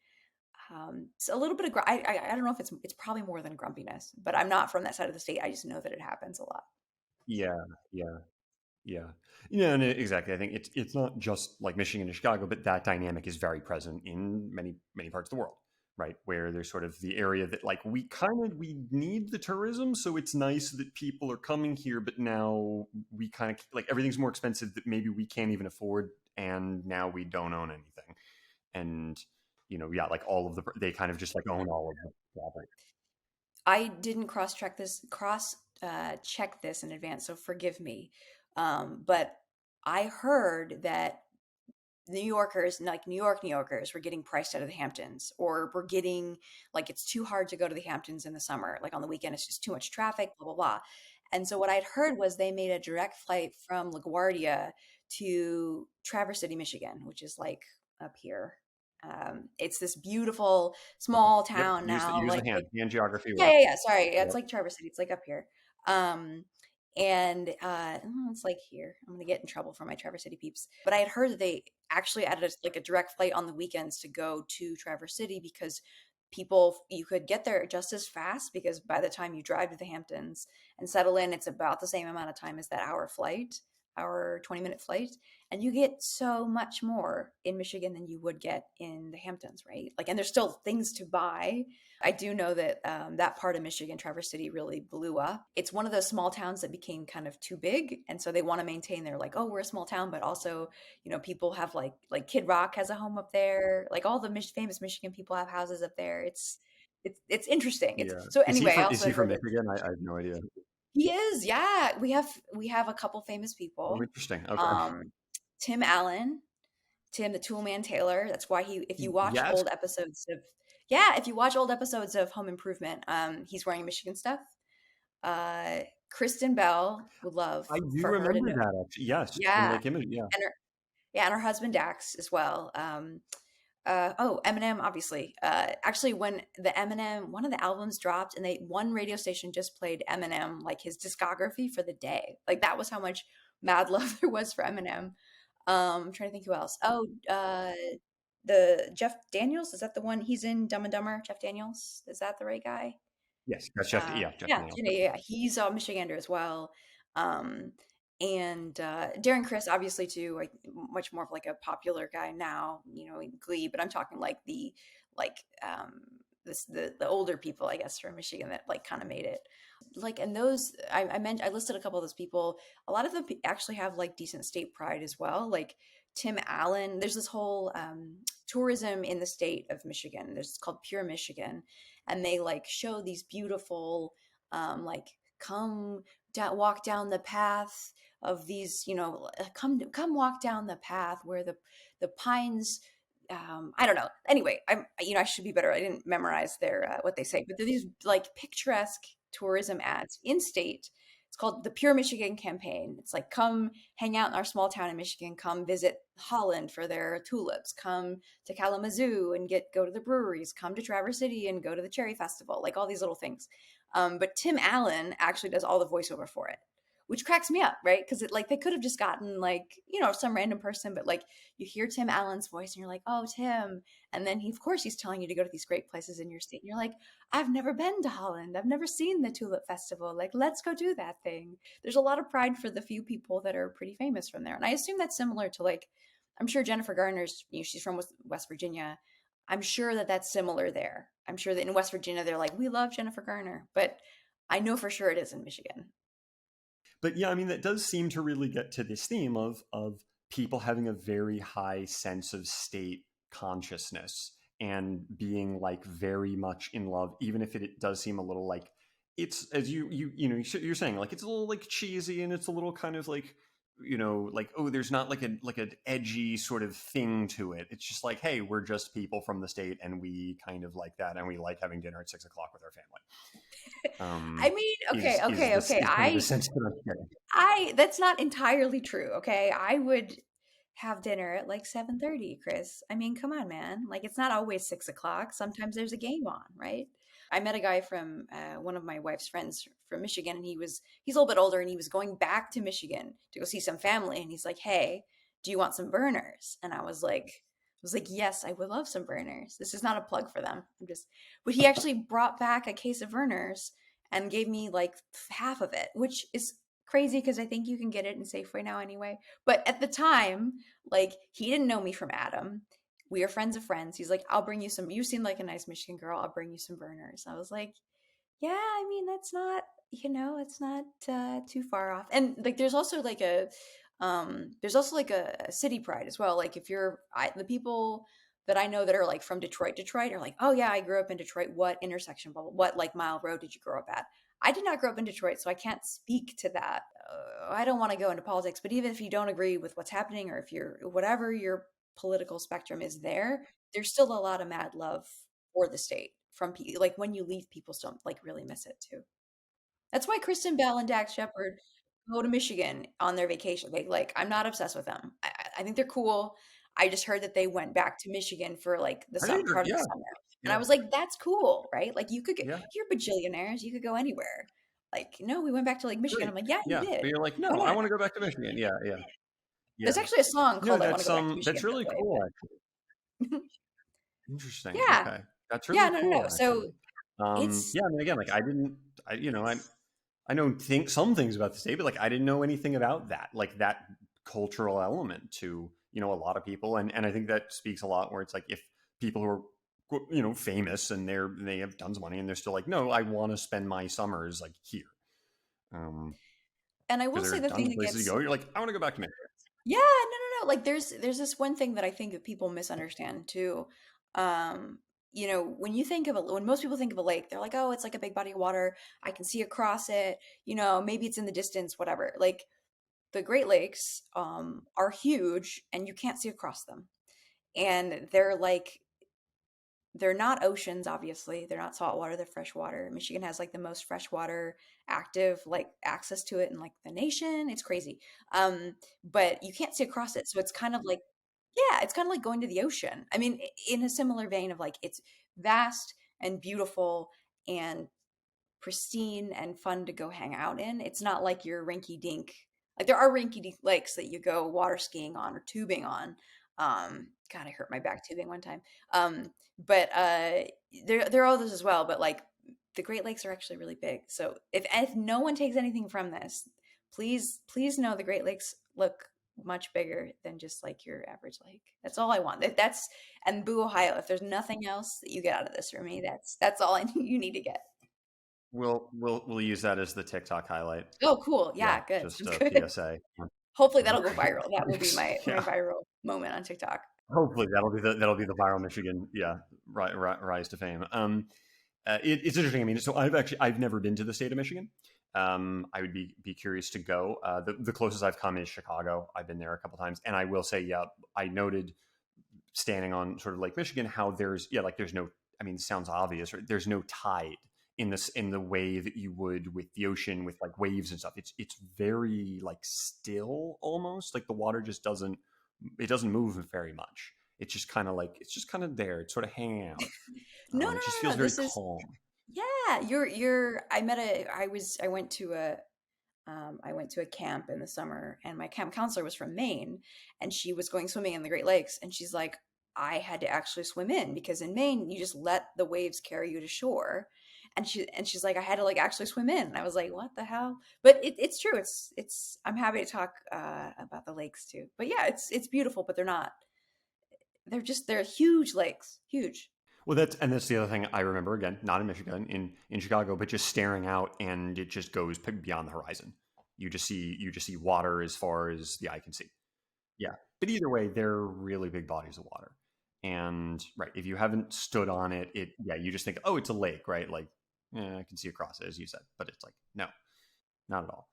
it's a little bit of I don't know if it's probably more than grumpiness, but I'm not from that side of the state. I just know that it happens a lot. Yeah, yeah. Yeah. Yeah, and exactly. I think it's not just like Michigan and Chicago, but that dynamic is very present in many parts of the world, right? Where there's sort of the area that like we need the tourism, so it's nice that people are coming here, but now we kind of like everything's more expensive that maybe we can't even afford, and now we don't own anything, and yeah, like all of they kind of just like own all of the property. I didn't cross check this in advance, so forgive me. But I heard that New Yorkers, like New Yorkers, were getting priced out of the Hamptons, or were getting like it's too hard to go to the Hamptons in the summer. Like on the weekend, it's just too much traffic, blah blah blah. And so what I'd heard was they made a direct flight from LaGuardia to Traverse City, Michigan, which is like up here. It's this beautiful Okay. small Yep. town Use the now. use the Like hand. Hand geography yeah, works. yeah, yeah. Sorry, yeah, it's Yep. like Traverse City. It's like up here. Um, and it's like here. I'm gonna get in trouble for my Traverse City peeps. But I had heard that they actually added like a direct flight on the weekends to go to Traverse City because people you could get there just as fast because by the time you drive to the Hamptons and settle in, it's about the same amount of time as that hour flight, hour 20-minute flight, and you get so much more in Michigan than you would get in the Hamptons, right? Like, and there's still things to buy. I do know that that part of Michigan, Traverse City, really blew up. It's one of those small towns that became kind of too big, and so they want to maintain their like, oh, we're a small town, but also, people have like Kid Rock has a home up there. Like all the famous Michigan people have houses up there. It's interesting. It's Yeah. so Is he anyway. I is also he had from heard that Michigan? I have no idea. he is. Yeah, we have a couple famous Oh, people. interesting. Okay. Um, Tim Allen, Tim the Toolman Taylor. That's why if you watch Yes, old episodes of yeah, if you watch old episodes of Home Improvement, he's wearing Michigan stuff. Uh, Kristen Bell would love I do for her to remember know. that actually. Yes, in Yeah, like image. Yeah. and her yeah, and her husband Dax as well. Oh, Eminem, obviously. Actually, when the Eminem one of the albums dropped, and one radio station just played Eminem like his discography for the day. Like that was how much mad love there was for Eminem. I'm trying to think who else. Oh, the Jeff Daniels, is that the one? He's in Dumb and Dumber. Jeff Daniels, is that the right guy? Yes, that's Jeff. Yeah, Jeff Yeah, Daniels. yeah, yeah, yeah. He's a Michigander as well. Um, and Darren Chris, obviously, too, like much more of like a popular guy now, in Glee. But I'm talking like like the older people, I guess, from Michigan that like kind of made it. Like, and those I meant I listed a couple of those people. A lot of them actually have like decent state pride as well. Like Tim Allen, there's this whole tourism in the state of Michigan. There's it's called Pure Michigan, and they like show these beautiful like come walk down the path of these come walk down the path where the pines I don't know. Anyway, I should be better. I didn't memorize their what they say, but they're these like picturesque tourism ads in state. It's called the Pure Michigan campaign. It's like come hang out in our small town in Michigan, come visit Holland for their tulips, come to Kalamazoo and go to the breweries, come to Traverse City and go to the Cherry Festival, like all these little things. But Tim Allen actually does all the voiceover for it, which cracks me up, right? Because it like they could have just gotten like some random person, but like you hear Tim Allen's voice and you're like, oh Tim, and then of course he's telling you to go to these great places in your state. And you're like, I've never been to Holland, I've never seen the Tulip Festival. Like let's go do that thing. There's a lot of pride for the few people that are pretty famous from there, and I assume that's similar to like I'm sure Jennifer Garner's, she's from West Virginia. I'm sure that that's similar there. I'm sure that in West Virginia, they're like, we love Jennifer Garner, but I know for sure it is in Michigan. But yeah, I mean that does seem to really get to this theme of people having a very high sense of state consciousness and being like very much in love, even if it does seem a little like it's as you're saying like it's a little like cheesy and it's a little kind of like like oh there's not like an edgy sort of thing to it. It's just like hey we're just people from the state and we kind of like that and we like having dinner at 6 o'clock with our family. I mean, okay, Is okay, this okay. is kind of the sense that I'm getting. I that's not entirely true, okay? I would have dinner at like 7:30, Chris. I mean, come on, man. Like it's not always 6 o'clock. Sometimes there's a game on, right? I met a guy from one of my wife's friends from Michigan, and he's a little bit older, and he was going back to Michigan to go see some family, and he's like, "Hey, do you want some burners?" And I was like, "Yes, I would love some burners." This is not a plug for them. But he actually brought back a case of burners and gave me like half of it, which is crazy because I think you can get it in Safeway now anyway. But at the time, like he didn't know me from Adam. We are friends of friends. He's like, I'll bring you some. You seem like a nice Michigan girl. I'll bring you some burners. I was like, yeah, I mean, that's not, it's not too far off. And like, there's also like a city pride as well. Like if the people that I know that are like from Detroit are like, oh yeah, I grew up in Detroit. What intersection, blah, blah, what like mile road did you grow up at? I did not grow up in Detroit, so I can't speak to that. I don't want to go into politics, but even if you don't agree with what's happening or if you're whatever your political spectrum is there's still a lot of mad love for the state from people. Like when you leave, people still like really miss it too. That's why Kristen Bell and Dax Shepard go to Michigan on their vacation. I'm not obsessed with them. I think they're cool. I just heard that they went back to Michigan for like the I didn't part of the yeah, summer. And I yeah, was like, that's cool, right? Like you could get, yeah. you're bajillionaires, you could go anywhere. Like, no, we went back to like Michigan. Great. I'm like, yeah, you Yeah, did. but you're like, Go "No, I ahead. wanna go back to Michigan." Yeah, yeah, yeah. There's actually a song No, called I Want to Go Back to that's Michigan, by really the way, cool, but actually. Interesting, yeah. okay. That's Yeah, really no. cool, So actually. it's Yeah, I mean, again, like, I didn't I know some things about the state, but, like, I didn't know anything about that, like, that cultural element to, a lot of people, and I think that speaks a lot where it's like, if people who are, famous and they have tons of money and they're still like, "No, I wanna spend my summers, like, here." Um, and I because will say there are the tons thing of that places you gets go, you're like, "I wanna go back to Maine." yeah, no. Like there's this one thing that I think that people misunderstand too. Um, when you think of when most people think of a lake, they're like, "Oh, it's like a big body of water. I can see across it. Maybe it's in the distance, whatever." Like the Great Lakes are huge and you can't see across them. And they're not oceans, obviously. They're not saltwater, they're freshwater. Michigan has like the most freshwater active like access to it in like the nation. It's crazy. But you can't see across it. So it's kind of like, yeah, it's kind of like going to the ocean. I mean, in a similar vein of like it's vast and beautiful and pristine and fun to go hang out in. It's not like your rinky dink. Like there are rinky dink lakes that you go water skiing on or tubing on. God, I hurt my back tubing one time. But there are others as well. But like the Great Lakes are actually really big. So if no one takes anything from this, please know the Great Lakes look much bigger than just like your average lake. That's all I want. That's and Boo, Ohio. If there's nothing else that you get out of this for me, that's all you need to get. We'll use that as the TikTok highlight. Oh, cool. Yeah, Yeah, good. just Sounds a good. PSA. Hopefully that'll go viral. That will be my Yeah. viral moment on TikTok. Hopefully that'll be the viral Michigan, yeah, rise to fame. It's interesting. I mean, so I've never been to the state of Michigan. I would be curious to go. The closest I've come is Chicago. I've been there a couple times, and I will say, yeah, I noted standing on sort of Lake Michigan how there's no. I mean, it sounds obvious, right? There's no tide in the way that you would with the ocean with like waves and stuff. It's very like still almost like the water just doesn't move very much. It's just kind of there. It's sort of hanging out. No, no, It just no, feels no. very This is calm. yeah. I went to a I went to a camp in the summer, and my camp counselor was from Maine, and she was going swimming in the Great Lakes, and she's like, I had to actually swim in because in Maine you just let the waves carry you to shore, and she's like, I had to like actually swim in, and I was like, what the hell? But it's true. It's I'm happy to talk about the lakes too. But yeah, it's beautiful, but they're not. They're huge lakes, huge. Well, that's the other thing I remember again, not in Michigan, in Chicago, but just staring out and it just goes beyond the horizon. You just see water as far as the eye can see. Yeah, but either way, they're really big bodies of water. And right, if you haven't stood on it, yeah, you just think, oh, it's a lake, right? Like, I can see across it, as you said, but it's like, no, not at all.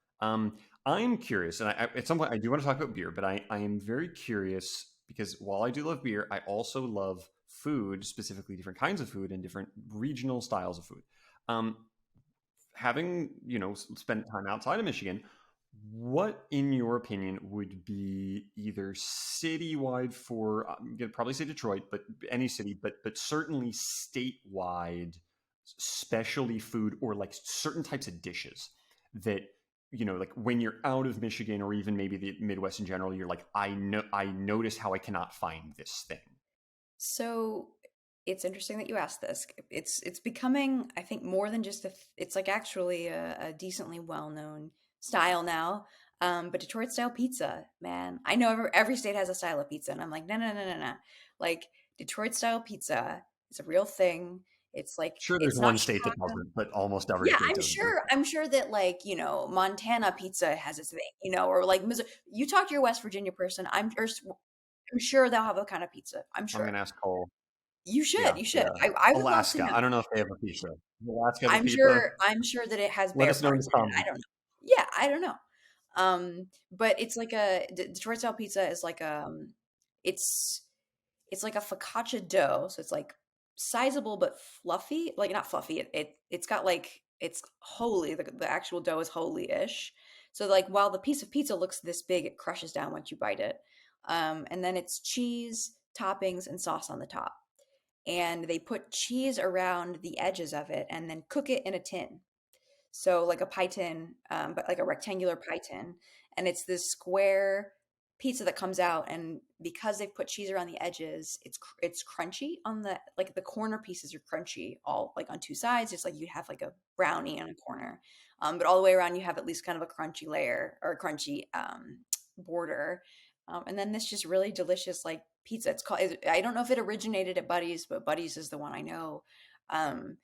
I'm curious, and at some point I do want to talk about beer, but I am very curious because while I do love beer, I also love food, specifically different kinds of food and different regional styles of food. Um, Having spent time outside of Michigan, what, in your opinion, would be either citywide for I'm gonna probably say Detroit, but any city, but certainly statewide specialty food or like certain types of dishes that like when you're out of Michigan or even maybe the Midwest in general, you're like, I notice how I cannot find this thing. So it's interesting that you asked this. It's becoming, I think, more than just it's like actually a decently well-known style now. But Detroit style pizza, man. I know every state has a style of pizza, and I'm like, no, no, no, no, no. Like Detroit style pizza is a real thing. It's like Sure, there's it's not one state that Chicago. doesn't, but almost every Yeah, state does. I'm sure that like, Montana pizza has its thing, or like Missouri. You talk to your West Virginia person, I'm sure they'll have a kind of pizza. I'm I'm sure. gonna ask Cole. You Yeah, should, you should. yeah. I would love to Alaska. I know. don't know if they have a pizza. Does Alaska have a pizza? I'm sure that it has Let bear us know in parts the in it. I comments. don't know. Yeah, I don't know. But it's like Detroit style pizza is like it's it's like a focaccia dough, so it's like sizable but fluffy. Like not fluffy. It's got like it's holy. The actual dough is holy-ish. So like while the piece of pizza looks this big, it crushes down once you bite it. And then it's cheese, toppings, and sauce on the top. And they put cheese around the edges of it and then cook it in a tin. So like a pie tin, but like a rectangular pie tin, and it's this square pizza that comes out, and because they've put cheese around the edges, it's crunchy on the like the corner pieces are crunchy all like on two sides. It's like you have like a brownie on a corner, but all the way around you have at least kind of a crunchy layer or a crunchy border, and then this just really delicious like pizza. It's called. I don't know if it originated at Buddy's, but Buddy's is the one I know. Um,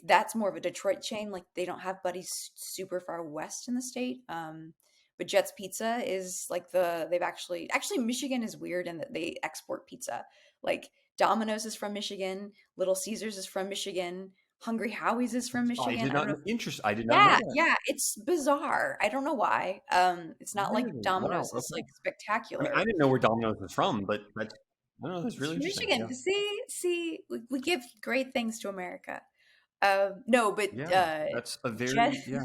that's more of a Detroit chain. Like they don't have Buddy's super far west in the state. But Jet's Pizza is like they've actually Michigan is weird in that they export pizza. Like Domino's is from Michigan, Little Caesars is from Michigan, Hungry Howie's is from I Michigan. did I don't not know. interest. I did not know Yeah, that. yeah, it's bizarre. I don't know why. It's not like Really? Wow. Domino's is Okay. like I mean, I spectacular. didn't know where Domino's was from, but that's I don't know. That's It's really from interesting. Michigan. Yeah. See, we give great things to America. No, but Yeah. That's a Jet. very yeah.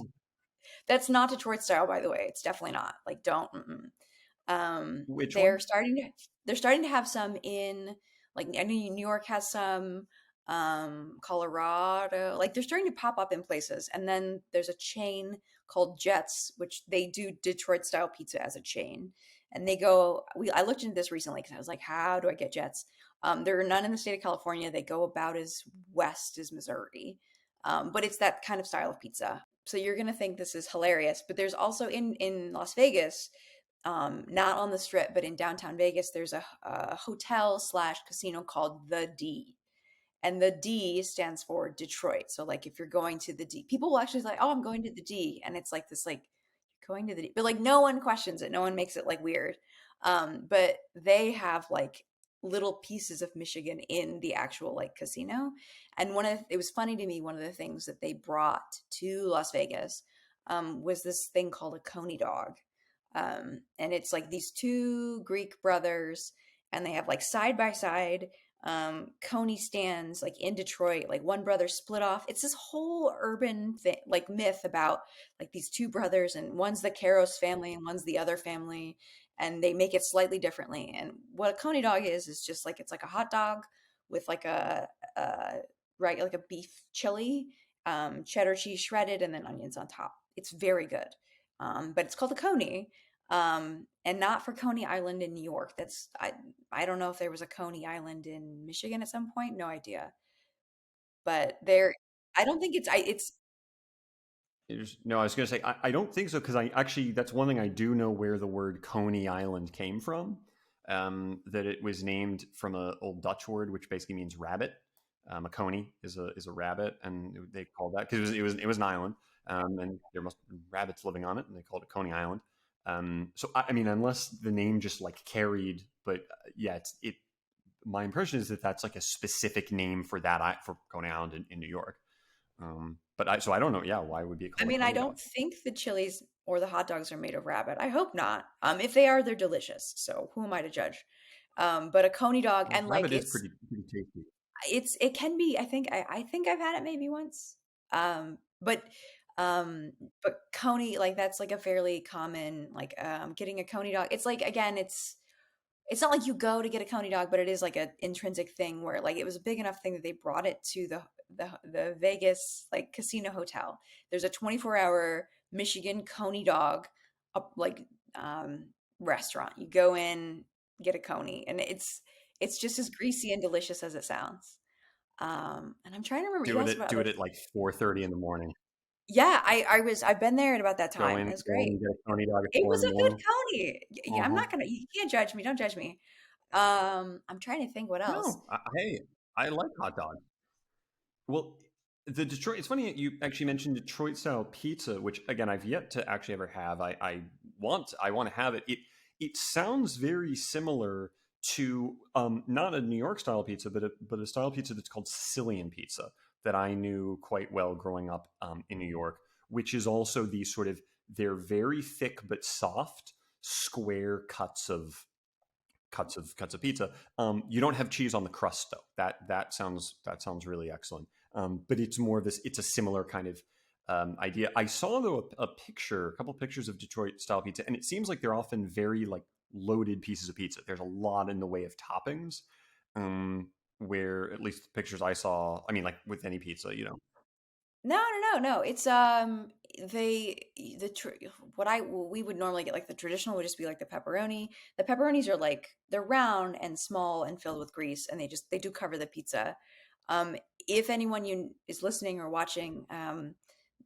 That's not Detroit style, by the way. It's definitely not. Like, don't. Mm-mm. Which They're one? starting to have some in like I know New York has some, Colorado. Like they're starting to pop up in places. And then there's a chain called Jets, which they do Detroit style pizza as a chain. And they go. I looked into this recently because I was like, how do I get Jets? There are none in the state of California. They go about as west as Missouri, but it's that kind of style of pizza. So you're gonna think this is hilarious, but there's also in Las Vegas, not on the strip, but in downtown Vegas, there's a hotel slash casino called the D. And the D stands for Detroit. So like if you're going to the D, people will actually say, "Oh, I'm going to the D," and it's like this like going to the D, but like no one questions it, no one makes it like weird. But they have like little pieces of Michigan in the actual like casino, and it was funny to me. One of the things that they brought to Las Vegas was this thing called a coney dog, and it's like these two Greek brothers, and they have like side by side coney stands like in Detroit. Like one brother split off. It's this whole urban thing, like myth about like these two brothers, and one's the Caros family and one's the other family, and they make it slightly differently. And what a coney dog is just like it's like a hot dog with like a right like a beef chili, cheddar cheese shredded, and then onions on top. It's very good, but it's called a coney, and not for Coney Island in New York. I don't know if there was a Coney Island in Michigan at some point. No idea. But there, I don't think it's No, I was going to say I don't think so because I actually that's one thing I do know where the word Coney Island came from. That it was named from an old Dutch word which basically means rabbit. A coney is a rabbit, and they called that because it was an island, and there must have been rabbits living on it, and they called it Coney Island. So I mean, unless the name just like carried, but yeah, it. My impression is that that's like a specific name for for Coney Island in New York. But I don't know. Yeah, why would it be I called a mean, I coney dog? don't think the chilies or the hot dogs are made of rabbit. I hope not. If they are, they're delicious. So who am I to judge? But a coney dog, Well, and like rabbit is pretty tasty. it can be. I think I've had it maybe once. Um, but but coney like that's like a fairly common like getting a coney dog. It's like again, it's not like you go to get a coney dog, but it is like an intrinsic thing where like it was a big enough thing that they brought it to the Vegas like casino hotel. There's a 24-hour Michigan coney dog like um restaurant. You go in, get a coney, and it's just as greasy and delicious as it sounds. And I'm trying to remember you asked about Do other it at like 4:30 in the morning. yeah, I've been there at about that Go time. It in, was great. and get a coney dog at It 4 was in the a good morning. coney. Yeah, I'm Uh-huh. not gonna you can't judge me. Don't judge me. I'm trying to think what else. No, hey, I like hot dogs. Well, the Detroit. It's funny that you actually mentioned Detroit style pizza, which again I've yet to actually ever have. I want to have it. It sounds very similar to not a New York style pizza, but a style pizza that's called Sicilian pizza that I knew quite well growing up in New York, which is also these sort of they're very thick but soft square cuts of pizza. You don't have cheese on the crust though. That sounds really excellent. But it's more of this. It's a similar kind of idea. I saw though a couple pictures of Detroit style pizza, and it seems like they're often very like loaded pieces of pizza. There's a lot in the way of toppings. Um, where at least the pictures I saw, I mean, like with any pizza, No, no, no, no. It's they the tr what I we would normally get like the traditional would just be like the pepperoni. The pepperonis are like they're round and small and filled with grease, and they do cover the pizza. Um, if anyone you is listening or watching,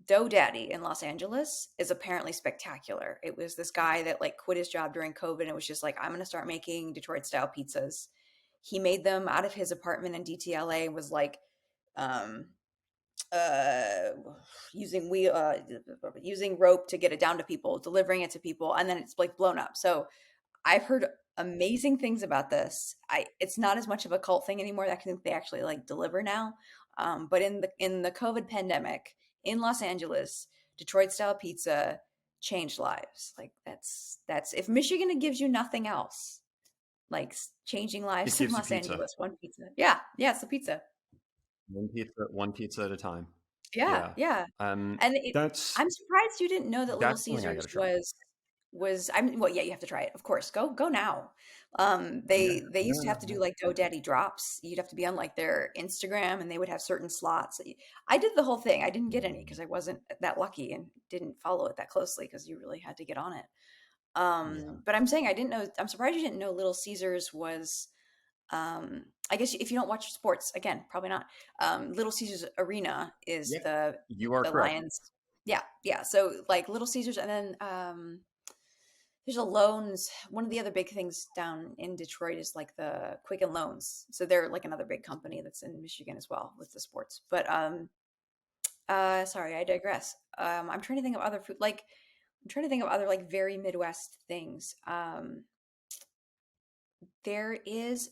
Dough Daddy in Los Angeles is apparently spectacular. It was this guy that like quit his job during COVID and was just like, I'm gonna start making Detroit style pizzas. He made them out of his apartment in DTLA and was like, um uh using we using rope to get it down to people, delivering it to people, and then it's like blown up. So I've heard amazing things about this. It's not as much of a cult thing anymore. I think they actually like deliver now. But in the COVID pandemic in Los Angeles, Detroit style pizza changed lives. Like that's if Michigan gives you nothing else, like changing it lives in gives you Los pizza. Angeles, one pizza. Yeah, yeah, it's the pizza. One pizza at a time. Yeah, Yeah. yeah. Um, And it that's I'm surprised you didn't know that Little that's something I got Caesars to try. was I'm well, yeah, you have to try it. Of course. Go now. Yeah, They used to yeah, have to yeah. do like GoDaddy drops. You'd have to be on like their Instagram and they would have certain slots that I did the whole thing. I didn't get any because I wasn't that lucky and didn't follow it that closely because you really had to get on it. Yeah. But I'm saying I didn't know I'm surprised you didn't know Little Caesars was I guess if you don't watch sports, again, probably not. Little Caesars Arena is Yeah, you are the correct. Lions. Yeah, yeah. So like Little Caesars, and then there's a loans. One of the other big things down in Detroit is like the Quicken Loans. So they're like another big company that's in Michigan as well with the sports. But sorry, I digress. I'm trying to think of other food. Like I'm trying to think of other like very Midwest things. There is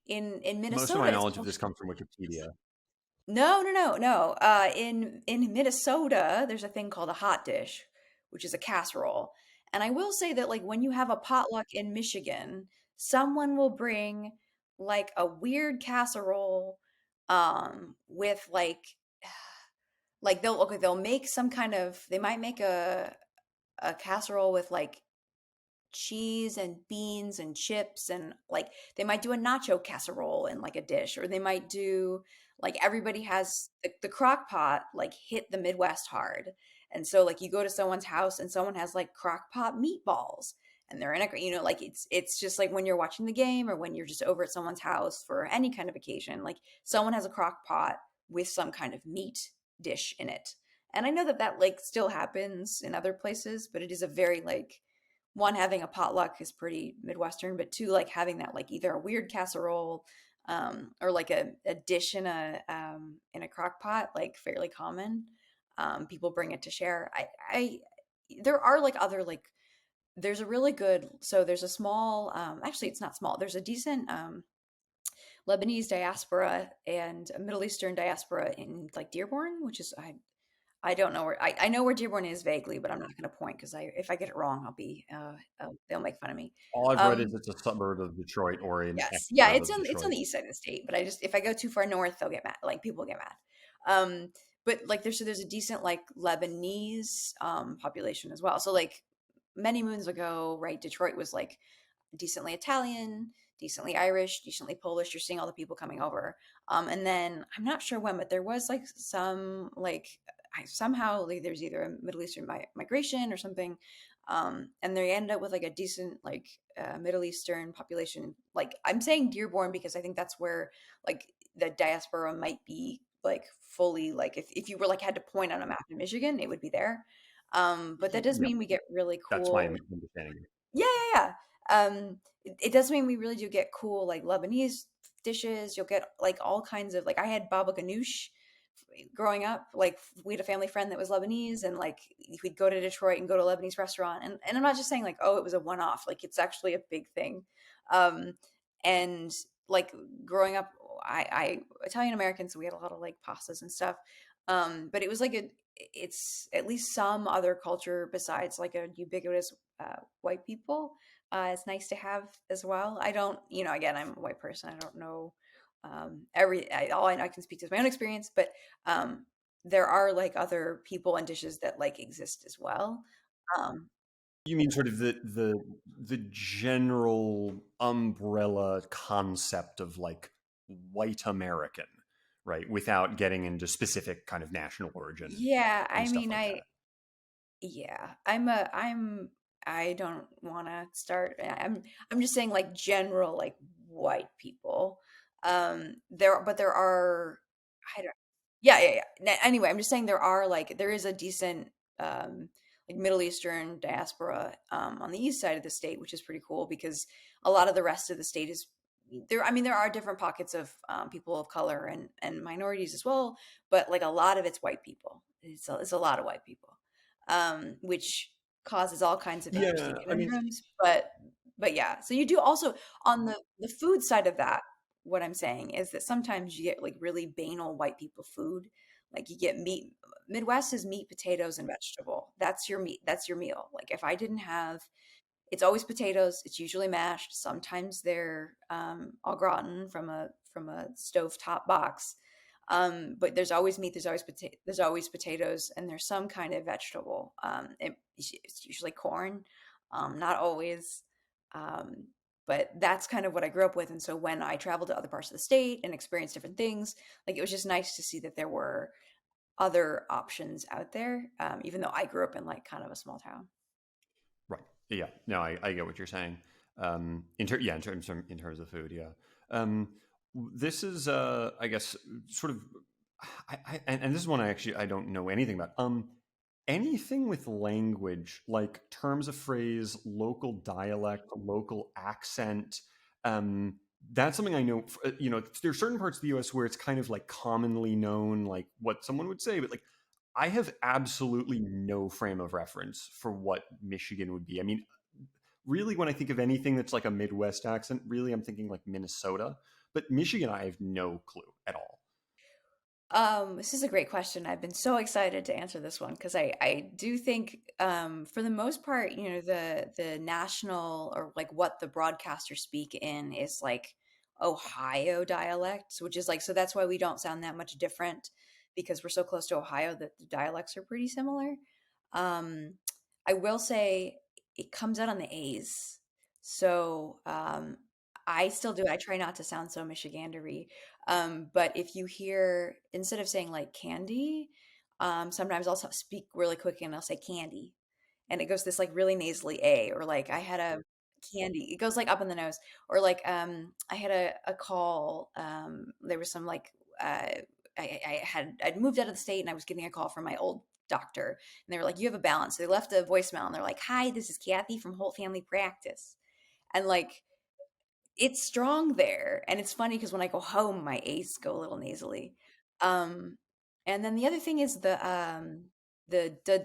in Most of my Minnesota. It's knowledge of called this comes from Wikipedia. no, no, no, no. In Minnesota, there's a thing called a hot dish, which is a casserole. And I will say that like when you have a potluck in Michigan, someone will bring like a weird casserole with like they'll make some kind of they might make a casserole with like cheese and beans and chips and like they might do a nacho casserole in like a dish or they might do like everybody has the crock pot like hit the Midwest hard. And so like you go to someone's house and someone has like crock pot meatballs and they're in a like it's just like when you're watching the game or when you're just over at someone's house for any kind of occasion like someone has a crock pot with some kind of meat dish in it. And I know that that like still happens in other places, but it is a very like one having a potluck is pretty Midwestern, but two like having that like either a weird casserole or like a dish in a crock pot like fairly common. People bring it to share. I there are like other like there's a really good so there's a small actually it's not small there's a decent Lebanese diaspora and a Middle Eastern diaspora in like Dearborn, which is I don't know where I know where Dearborn is vaguely, but I'm not going to point because I if I get it wrong, I'll be they'll make fun of me. All I've read is Um, it's a suburb of Detroit or an yes, yeah, exurb of it's on Detroit. the east side of the state, but I just if I go too far north, they'll get mad. Like people get mad. But like there's a decent like Lebanese population as well. So like many moons ago, right? Detroit was like decently Italian, decently Irish, decently Polish. You're seeing all the people coming over. And then I'm not sure when, but there was like some like somehow like there's either a Middle Eastern migration or something. And they ended up with like a decent like Middle Eastern population. Like I'm saying Dearborn because I think that's where like the diaspora might be like fully like if you were like had to point on a map in Michigan, it would be there. But that does Yeah, mean we get really that's my cool understanding. yeah, yeah, yeah. It does mean we really do get cool like Lebanese dishes. You'll get like all kinds of like I had baba ganoush growing up. Like we had a family friend that was Lebanese, and like we'd go to Detroit and go to a Lebanese restaurant. And I'm not just saying like oh it was a one off. Like it's actually a big thing. Um, and like growing up, I Italian American, so we had a lot of like pastas and stuff. But it was like it's at least some other culture besides like a ubiquitous white people. It's nice to have as well. I don't, you know, again, I'm a white person. I don't know all I know I can speak to is my own experience, but um, there are like other people and dishes that like exist as well. Um, You mean sort of the general umbrella concept of like white American, right? Without getting into specific kind of national origin Yeah, and I stuff mean, like that. yeah, I don't want to start. I'm just saying like general like white people. But there are, I don't, yeah, yeah, yeah. Anyway, I'm just saying there are like there is a decent like Middle Eastern diaspora on the east side of the state, which is pretty cool because a lot of the rest of the state is there. I mean, there are different pockets of people of color and minorities as well, but like a lot of it's white people. It's a lot of white people, which causes all kinds of interesting Yeah, I mean, conundrums. But yeah, so you do also on the food side of that. What I'm saying is that sometimes you get like really banal white people food, like you get meat. Midwest is meat, potatoes, and vegetable. That's your meat. That's your meal. Like if I didn't have, it's always potatoes. It's usually mashed. Sometimes they're au gratin from a stovetop box. But there's always meat. There's always potatoes, and there's some kind of vegetable. It's usually corn, not always. Um, but that's kind of what I grew up with. And so when I traveled to other parts of the state and experienced different things, like it was just nice to see that there were other options out there, even though I grew up in like kind of a small town. right. Yeah, no, I get what you're saying. Yeah, in terms of food, yeah. This is, I guess, sort of, and this is one I don't know anything about. Anything with language, like terms of phrase, local dialect, local accent. Um, that's something I know. There's certain parts of the U.S. where it's kind of like commonly known, like what someone would say, but like I have absolutely no frame of reference for what Michigan would be. I mean, really, when I think of anything that's like a Midwest accent, really, I'm thinking like Minnesota. But Michigan, I have no clue at all. This is a great question. I've been so excited to answer this one because I do think for the most part, you know, the national or like what the broadcasters speak in is like Ohio dialects, which is like so that's why we don't sound that much different because we're so close to Ohio that the dialects are pretty similar. Um, I will say it comes out on the A's. So I still do it. I try not to sound so Michigandery, but if you hear, instead of saying like candy, sometimes I'll speak really quick and I'll say candy. And it goes this like really nasally A, or like I had a candy. It goes like up in the nose. Or like I had a call. There was some like I'd moved out of the state and I was getting a call from my old doctor. And they were like, you have a balance. So they left a voicemail and they're like, hi, this is Kathy from Holt Family Practice. And like it's strong there, and it's funny because when I go home, my A's go a little nasally. Um, and then the other thing is the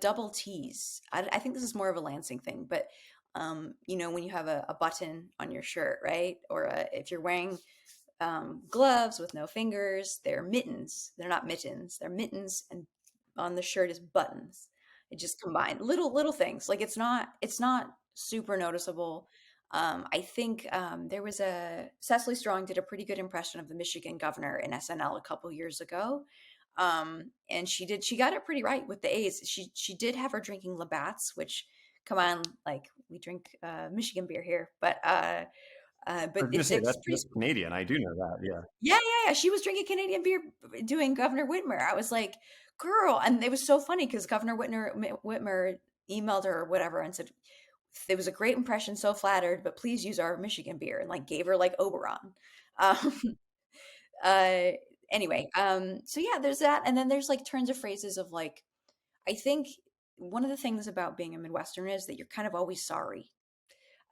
double T's. I think this is more of a Lansing thing, but you know, when you have a button on your shirt, right? Or if you're wearing gloves with no fingers, they're mittens. They're not mittens. They're mittens, and on the shirt is buttons. It just combined little things. Like it's not super noticeable. I think there was a Cecily Strong did a pretty good impression of the Michigan governor in SNL a couple years ago, and she got it pretty right with the A's. She did have her drinking Labatt's, which come on, like we drink Michigan beer here, I but was going to say it's pretty. that's Canadian. I do know that. Yeah. Yeah, yeah, yeah. She was drinking Canadian beer doing Governor Whitmer. I was like, girl. And it was so funny because Whitmer emailed her or whatever and said, it was a great impression, so flattered, but please use our Michigan beer and like gave her like Oberon. Um, uh, anyway, so yeah, there's that. And then there's like turns of phrases of like, I think one of the things about being a Midwesterner is that you're kind of always sorry.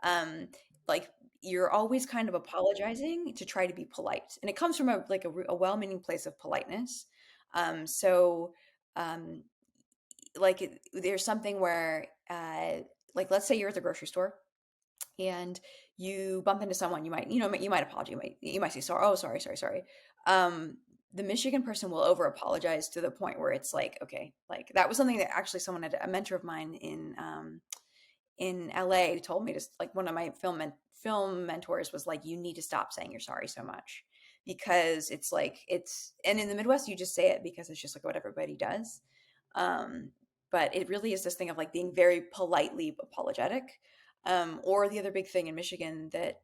Um, like you're always kind of apologizing to try to be polite, and it comes from a well-meaning place of politeness. So um, there's something where like let's say you're at the grocery store and you bump into someone, you might apologize, you might say sorry, oh sorry. Um, the Michigan person will over apologize to the point where it's like okay, like that was something that actually someone had a mentor of mine in LA told me to like one of my film mentors was like you need to stop saying you're sorry so much because it's like it's and in the Midwest you just say it because it's just like what everybody does. Um but it really is this thing of like being very politely apologetic. Or the other big thing in Michigan that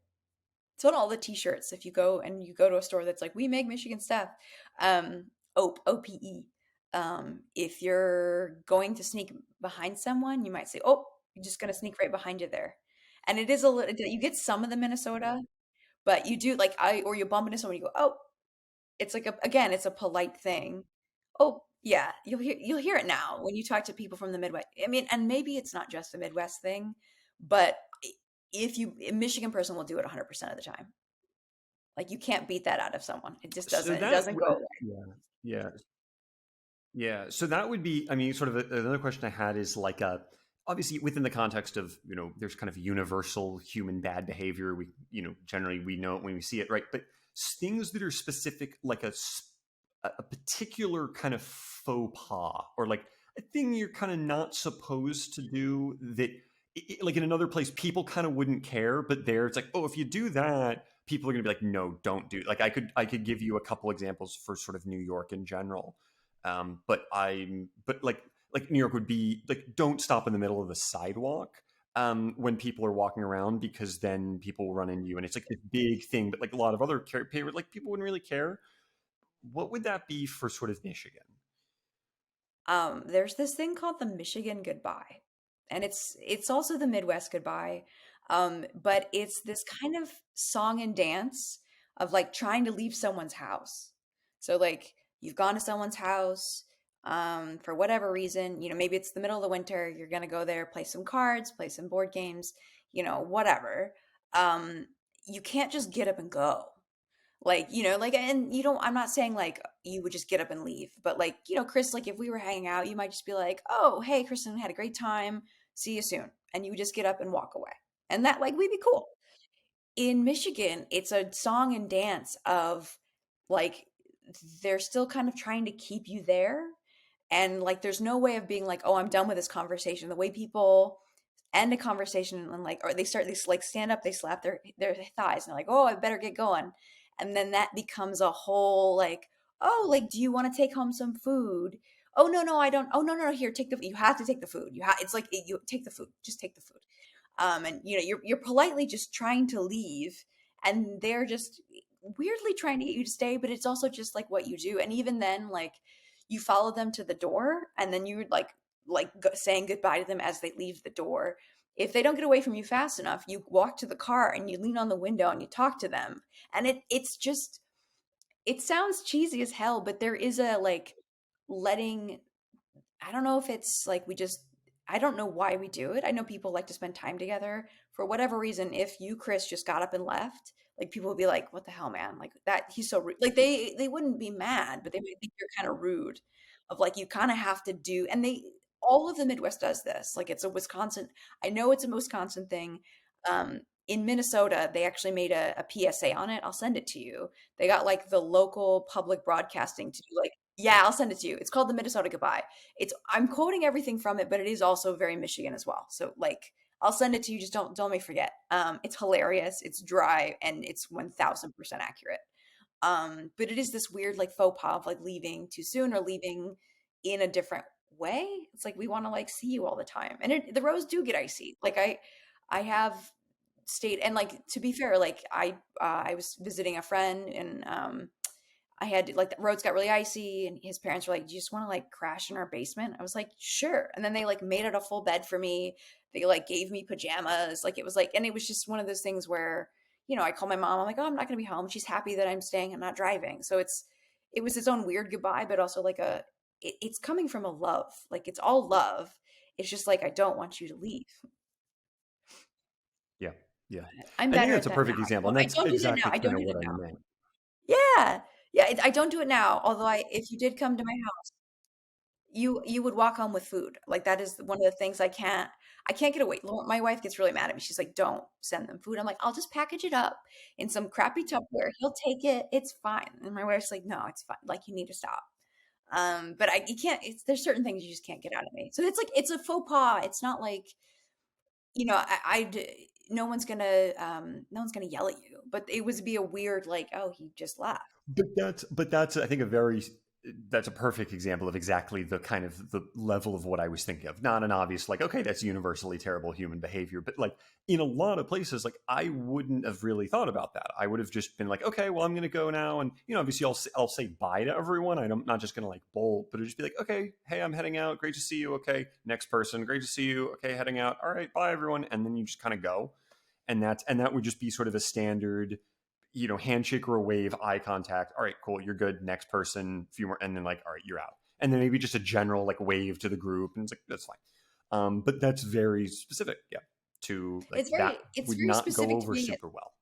it's on all the t-shirts. If you go and you go to a store that's like, we make Michigan stuff, OPE, OPE. If you're going to sneak behind someone, you might say, oh, you're just going to sneak right behind you there. And it is a little, you get some of the Minnesota, but you do like, or you bump into someone, you go, oh, it's like, again, it's a polite thing. Oh, yeah, you'll hear it now when you talk to people from the Midwest. I mean, and maybe it's not just a Midwest thing, but if you a Michigan person will do it 100% of the time. Like you can't beat that out of someone. It just So doesn't. It that doesn't go would, away. yeah, yeah. Yeah, so that would be, I mean, sort of another question I had is like, obviously within the context of, there's kind of universal human bad behavior. We, generally we know it when we see it, right? But things that are specific, like a particular kind of faux pas, or like a thing you're kind of not supposed to do that, like in another place, people kind of wouldn't care, but there it's like, oh, if you do that, people are going to be like, no, don't do it. Like I could give you a couple examples for sort of New York in general, but like New York would be like, don't stop in the middle of the sidewalk when people are walking around, because then people will run into you, and it's like this big thing. But like a lot of other like people wouldn't really care. What would that be for sort of Michigan? There's this thing called the Michigan goodbye, and it's also the Midwest goodbye. But it's this kind of song and dance of like trying to leave someone's house. So like you've gone to someone's house for whatever reason, maybe it's the middle of the winter, you're gonna go there, play some cards, play some board games, whatever. Um, you can't just get up and go. Like, like, and you don't, I'm not saying like you would just get up and leave, but like, Chris, like if we were hanging out, you might just be like, oh, hey, Kristen, had a great time. See you soon. And you would just get up and walk away. And that, like, we'd be cool. In Michigan, it's a song and dance of like, they're still kind of trying to keep you there. And like, there's no way of being like, oh, I'm done with this conversation. The way people end a conversation and like, or they like stand up, they slap their thighs and they're like, oh, I better get going. And then that becomes a whole like, oh, like, do you want to take home some food? Oh no, no, I don't. Oh no, no, no, here, take the. You have to take the food. It's like you take the food. Just take the food. And you're politely just trying to leave, and they're just weirdly trying to get you to stay. But it's also just like what you do. And even then, like you follow them to the door, and then you saying goodbye to them as they leave the door. If they don't get away from you fast enough, you walk to the car and you lean on the window and you talk to them. And it's just it sounds cheesy as hell, but there is a like letting I don't know if it's like I don't know why we do it. I know people like to spend time together. For whatever reason, if you, Chris, just got up and left, like people would be like, "What the hell, man? Like that he's so rude." Like they wouldn't be mad, but they might think you're kind of rude. Of like you kind of have to do, and they all of the Midwest does this. Like it's a Wisconsin. I know it's a Wisconsin thing. In Minnesota, they actually made a PSA on it. I'll send it to you. They got like the local public broadcasting to do like, yeah, I'll send it to you. It's called the Minnesota Goodbye. I'm quoting everything from it, but it is also very Michigan as well. So like I'll send it to you. Just don't let me forget. It's hilarious. It's dry and it's 1000% accurate. But it is this weird like faux pas of like leaving too soon or leaving in a different way. It's like we want to like see you all the time, and the roads do get icy. Like I have stayed, and like to be fair, like I was visiting a friend and I had like the roads got really icy and his parents were like, "Do you just want to like crash in our basement?" I was like, "Sure." And then they like made it a full bed for me. They like gave me pajamas. Like it was like and it was just one of those things where, I call my mom, I'm like, "Oh, I'm not going to be home." She's happy that I'm staying, I'm not driving. So it was its own weird goodbye, but also like it's coming from a love. Like it's all love. It's just like I don't want you to leave. Yeah, yeah. I'm I think better that's at a that now. perfect example, and I that's don't do that now. exactly I don't kind of do what that I now. meant. Yeah. Yeah, I don't do it now. Although if you did come to my house, you would walk home with food. Like that is one of the things I can't get away. My wife gets really mad at me. She's like, "Don't send them food." I'm like, "I'll just package it up in some crappy Tupperware. He'll take it. It's fine." And my wife's like, "No, it's fine. Like you need to stop." But you can't. There's certain things you just can't get out of me. So it's like it's a faux pas. It's not like no one's gonna yell at you. But it would be a weird like, oh, he just left. But that's I think a very that's a perfect example of exactly the kind of the level of what I was thinking of. Not an obvious like, okay, that's universally terrible human behavior, but like in a lot of places, like I wouldn't have really thought about that. I would have just been like, okay, well, I'm going to go now, and obviously I'll say bye to everyone. I'm not just going to like bolt, but it'd just be like, okay, hey, I'm heading out. Great to see you. Okay, next person. Great to see you. Okay, heading out. All right, bye everyone, and then you just kind of go, and that would just be sort of a standard handshake or a wave, eye contact. All right, cool, you're good. Next person, a few more, and then like, all right, you're out. And then maybe just a general like wave to the group, and it's like that's fine. But that's very specific, yeah. To like that It's would very not go specific to over being at, super well.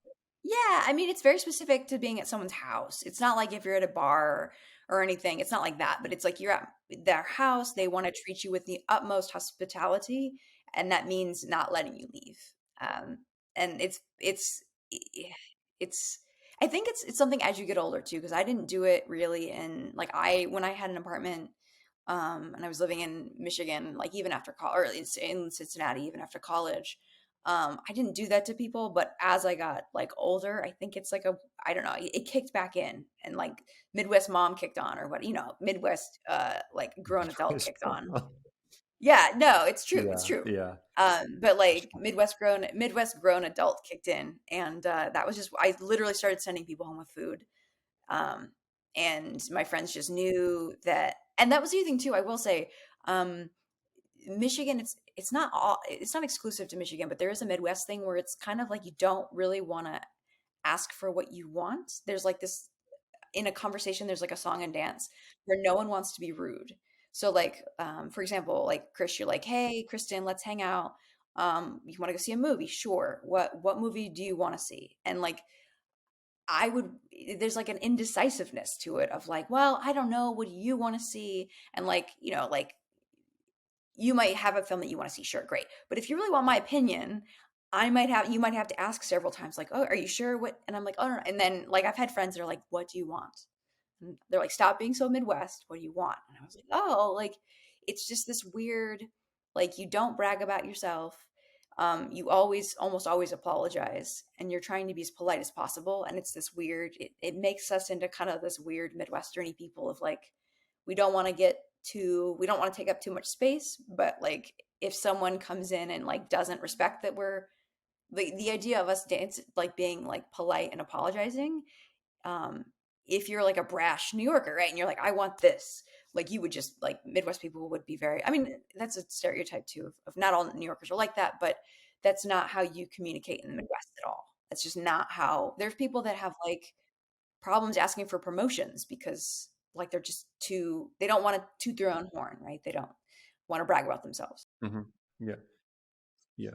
yeah, I mean, it's very specific to being at someone's house. It's not like if you're at a bar or anything, it's not like that, but it's like you're at their house, they want to treat you with the utmost hospitality, and that means not letting you leave. Um, and it's I think it's something as you get older too, because I didn't do it really in like I when I had an apartment and I was living in Michigan, like even after college, or in Cincinnati, even after college. I didn't do that to people, but as I got like older, I think it's like I don't know, it kicked back in, and like Midwest mom kicked on, or what, Midwest like grown adult Midwest kicked on. mom. Yeah, no, it's true, it's Yeah, true. yeah. But like Midwest grown adult kicked in, and that was just I literally started sending people home with food. Um, and my friends just knew that, and that was the other thing too. I will say, um, Michigan, it's not exclusive to Michigan, but there is a Midwest thing where it's kind of like you don't really want to ask for what you want. There's like this in a conversation, there's like a song and dance where no one wants to be rude. So like, for example, like Chris, you're like, hey, Kristen, let's hang out. You want to go see a movie? Sure. What movie do you want to see? And like I would there's like an indecisiveness to it of like, well, I don't know, what do you want to see? And like, like you might have a film that you want to see, sure, great. But if you really want my opinion, you might have to ask several times, like, oh, are you sure what? And I'm like, oh no. And then like I've had friends that are like, what do you want? And they're like, stop being so Midwest. What do you want? And I was like, oh, like it's just this weird, like you don't brag about yourself. You almost always apologize, and you're trying to be as polite as possible. And it's this weird, it makes us into kind of this weird Midwesterny people of like, we don't want to take up too much space, but like if someone comes in and like doesn't respect that we're the idea of us dance like being like polite and apologizing, um if you're like a brash New Yorker, right, and you're like, I want this, like you would just like Midwest people would be very, I mean, that's a stereotype too of not all New Yorkers are like that, but that's not how you communicate in the Midwest at all. That's just not how. There's people that have like problems asking for promotions because like they're just too, they don't want to toot their own horn, right? They don't want to brag about themselves. Hmm. Yeah. Yeah.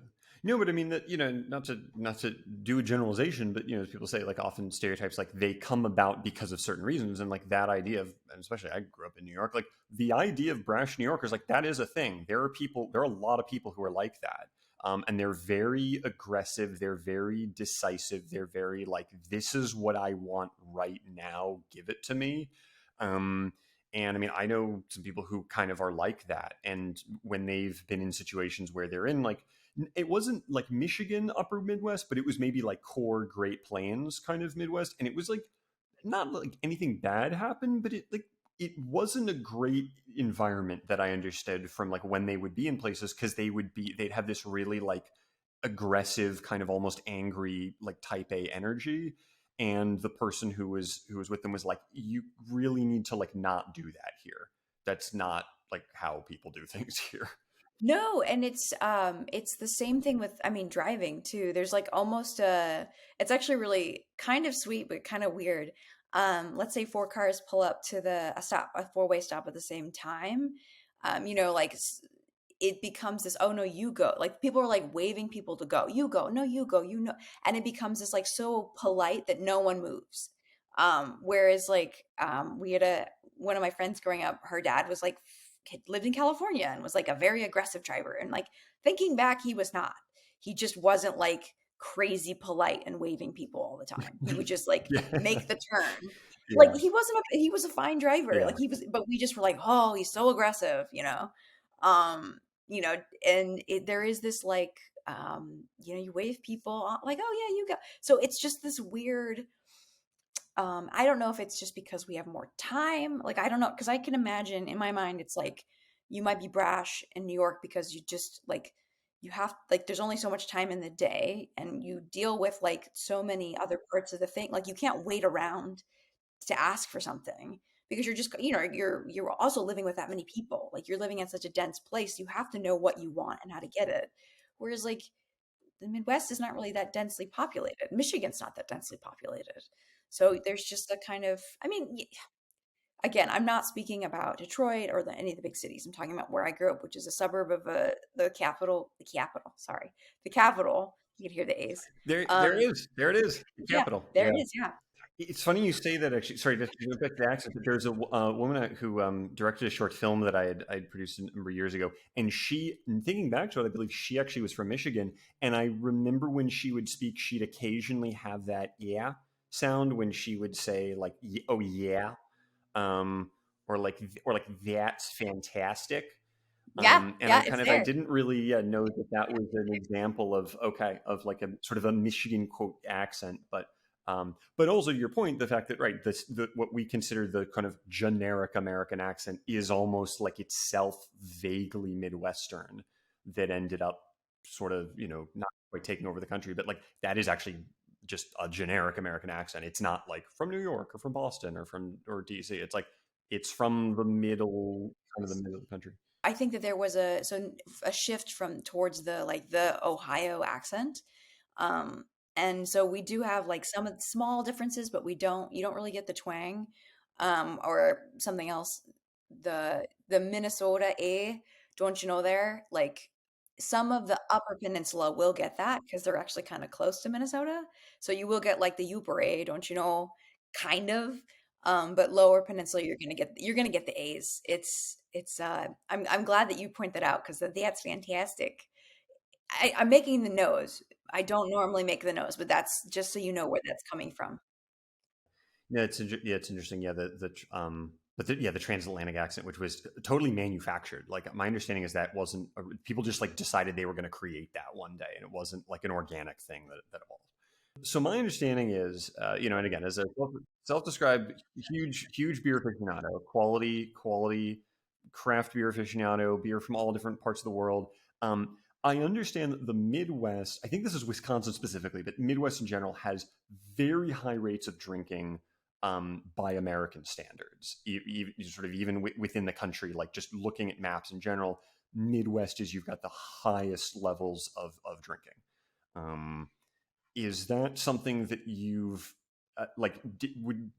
No, but I mean that, not to do a generalization, but as people say, like often stereotypes like they come about because of certain reasons. And like that idea of, and especially I grew up in New York, like the idea of brash New Yorkers, like that is a thing. There are a lot of people who are like that. And they're very aggressive, they're very decisive, they're very like, this is what I want right now, give it to me. Um, and I mean, I know some people who kind of are like that. And when they've been in situations where they're in like, it wasn't like Michigan upper Midwest, but it was maybe like core Great Plains kind of Midwest. And it was like not like anything bad happened, but it wasn't a great environment that I understood from like when they would be in places because they'd have this really like aggressive, kind of almost angry, like type A energy. And the person who was with them was like, you really need to like not do that here. That's not like how people do things here. No, and it's the same thing with, I mean, driving too. There's like almost a it's actually really kind of sweet but kind of weird. Let's say four cars pull up to a four-way stop at the same time. Like it becomes this, oh no, you go. Like people are like waving people to go. You go. No, you go. And it becomes this like so polite that no one moves. Whereas like we had a one of my friends growing up, her dad was like lived in California and was like a very aggressive driver. And like thinking back, he was not. He just wasn't like crazy polite and waving people all the time. He would just like Yeah. make the turn. Like Yeah. he was a fine driver. Yeah. Like he was, but we just were like, oh, he's so aggressive. Um, there is this like, you wave people like, oh yeah, you go. So it's just this weird, I don't know if it's just because we have more time. Like, I don't know, because I can imagine in my mind, it's like you might be brash in New York because you just like, you have like, there's only so much time in the day and you deal with like so many other parts of the thing. Like, you can't wait around to ask for something because you're just, you're also living with that many people. Like, you're living in such a dense place. You have to know what you want and how to get it. Whereas, like, the Midwest is not really that densely populated. Michigan's not that densely populated. So there's just a kind of, I mean, again, I'm not speaking about Detroit or any of the big cities. I'm talking about where I grew up, which is a suburb of the capital, sorry, the capital. You can hear the A's. There it is. There it is. The Yeah, capital. there Yeah. it is. Yeah. It's funny you say that. Actually, sorry to go back to the accent, but there's a woman who directed a short film that I had produced a number of years ago, and she, thinking back to it, I believe she actually was from Michigan, and I remember when she would speak, she'd occasionally have that yeah sound when she would say like oh yeah, um, or like that's fantastic. Yeah. And I Yeah. kind It's of I there. didn't really know that that was an example of okay of like a sort of a Michigan quote accent, but also your point, the fact that right what we consider the kind of generic American accent is almost like itself vaguely Midwestern that ended up sort of not quite taking over the country, but like that is actually just a generic American accent. It's not like from New York or from Boston or DC. It's like it's from the middle, kind of the middle of the country. I think that there was a shift from towards the like the Ohio accent. Um, and so we do have like some of the small differences, but you don't really get the twang, or something else. The Minnesota A, don't you know there? Like, some of the Upper Peninsula will get that because they're actually kind of close to Minnesota. So you will get like the Uper A, don't you know? Kind of. But Lower Peninsula, you're gonna get the A's. I'm glad that you point that out because that's fantastic. I'm making the nose. I don't normally make the nose, but that's just so you know where that's coming from. Yeah, it's interesting. Yeah, the transatlantic accent, which was totally manufactured. Like my understanding is that wasn't people just like decided they were going to create that one day, and it wasn't like an organic thing that evolved. So my understanding is, and again, as a self-described huge beer aficionado, quality craft beer aficionado, beer from all different parts of the world. I understand that the Midwest, I think this is Wisconsin specifically, but Midwest in general has very high rates of drinking by American standards, sort of even within the country. Like just looking at maps in general, Midwest is you've got the highest levels of drinking. Um, is that something that you've like would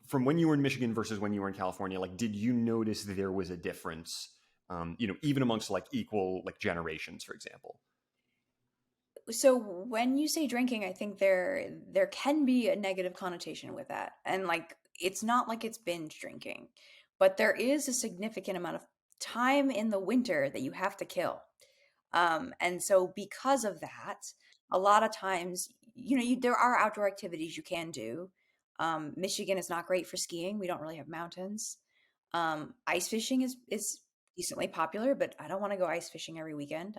from when you were in Michigan versus when you were in California? Like, did you notice there was a difference? Even amongst like equal like generations, for example. So when you say drinking, I think there can be a negative connotation with that. And like, it's not like it's binge drinking, but there is a significant amount of time in the winter that you have to kill. And so because of that, a lot of times, there are outdoor activities you can do. Michigan is not great for skiing. We don't really have mountains. Ice fishing is decently popular, but I don't want to go ice fishing every weekend.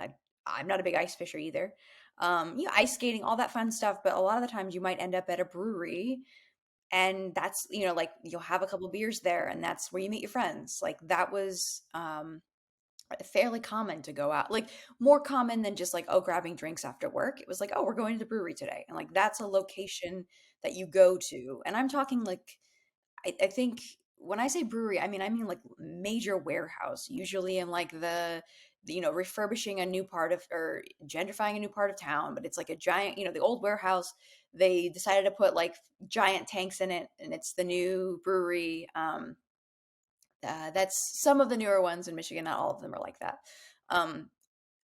I'm not a big ice fisher either. Ice skating, all that fun stuff, but a lot of the times you might end up at a brewery, and that's, like, you'll have a couple beers there, and that's where you meet your friends. Like, that was fairly common to go out, like more common than just like, oh, grabbing drinks after work. It was like, oh, we're going to the brewery today, and like that's a location that you go to. And I'm talking like, I think when I say brewery, I mean like major warehouse, usually in like refurbishing a new part of, or gentrifying a new part of town, but it's like a giant, the old warehouse. They decided to put like giant tanks in it, and it's the new brewery. That's some of the newer ones in Michigan. Not all of them are like that. Um,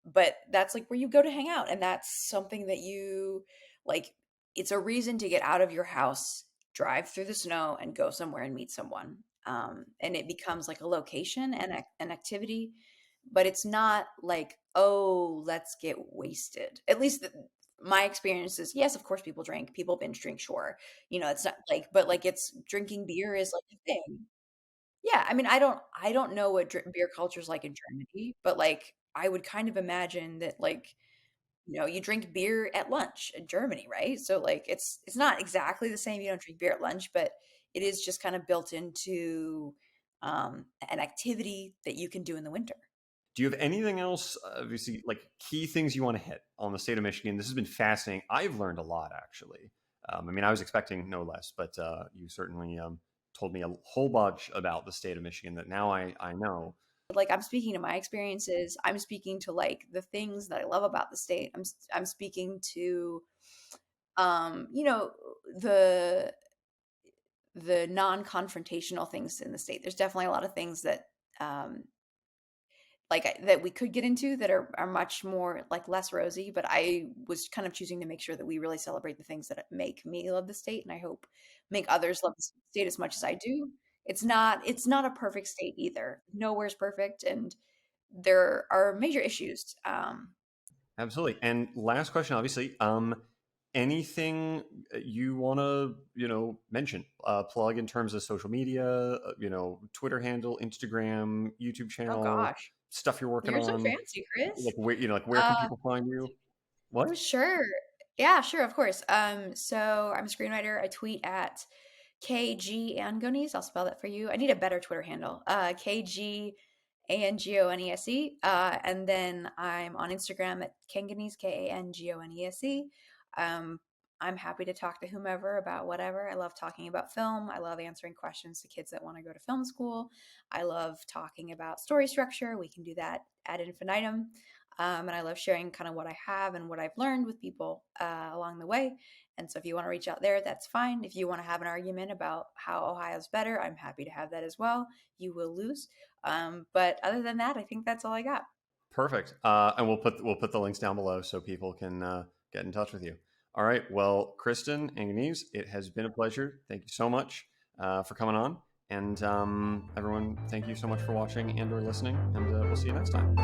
but that's like where you go to hang out, and that's something that you like. It's a reason to get out of your house, drive through the snow, and go somewhere and meet someone. And it becomes like a location and an activity, but it's not like, oh, let's get wasted. At least my experience is, yes, of course people drink, people binge drink, sure. It's not like, but like, it's drinking beer is like a thing. Yeah, I mean, I don't know what beer culture is like in Germany, but like I would kind of imagine that, like, you drink beer at lunch in Germany, right? So like it's not exactly the same. You don't drink beer at lunch, but it is just kind of built into an activity that you can do in the winter. Do you have anything else, obviously, like key things you want to hit on the state of Michigan? This has been fascinating. I've learned a lot, actually. I mean, I was expecting no less, but you certainly told me a whole bunch about the state of Michigan that now I know. Like I'm speaking to my experiences. I'm speaking to like the things that I love about the state. I'm speaking to you know the non-confrontational things in the state. There's definitely a lot of things that um that we could get into that are much more like less rosy, but I was kind of choosing to make sure that we really celebrate the things that make me love the state, and I hope make others love the state as much as I do. It's not a perfect state either. Nowhere's perfect, and there are major issues. Absolutely. And last question, obviously, anything you want to, mention, plug in terms of social media, Twitter handle, Instagram, YouTube Oh channel, gosh, stuff you're working you're so on, fancy, Chris. like where can Uh, people find you? What? sure. Yeah, sure, of course. So I'm a screenwriter. I tweet at KG Angonese. I'll spell that for you. I need a better Twitter handle. KG Angonese. And then I'm on Instagram at Kangonese, Kangonese. Um, I'm happy to talk to whomever about whatever. I love talking about film. I love answering questions to kids that want to go to film school. I love talking about story structure. We can do that ad infinitum. And I love sharing kind of what I have and what I've learned with people along the way. And so if you want to reach out there, that's fine. If you want to have an argument about how Ohio's better, I'm happy to have that as well. You will lose. But other than that, I think that's all I got. Perfect. And we'll put the links down below so people can get in touch with you. All right. Well, Kristen and Denise, it has been a pleasure. Thank you so much for coming on. And everyone, thank you so much for watching and or listening. And we'll see you next time.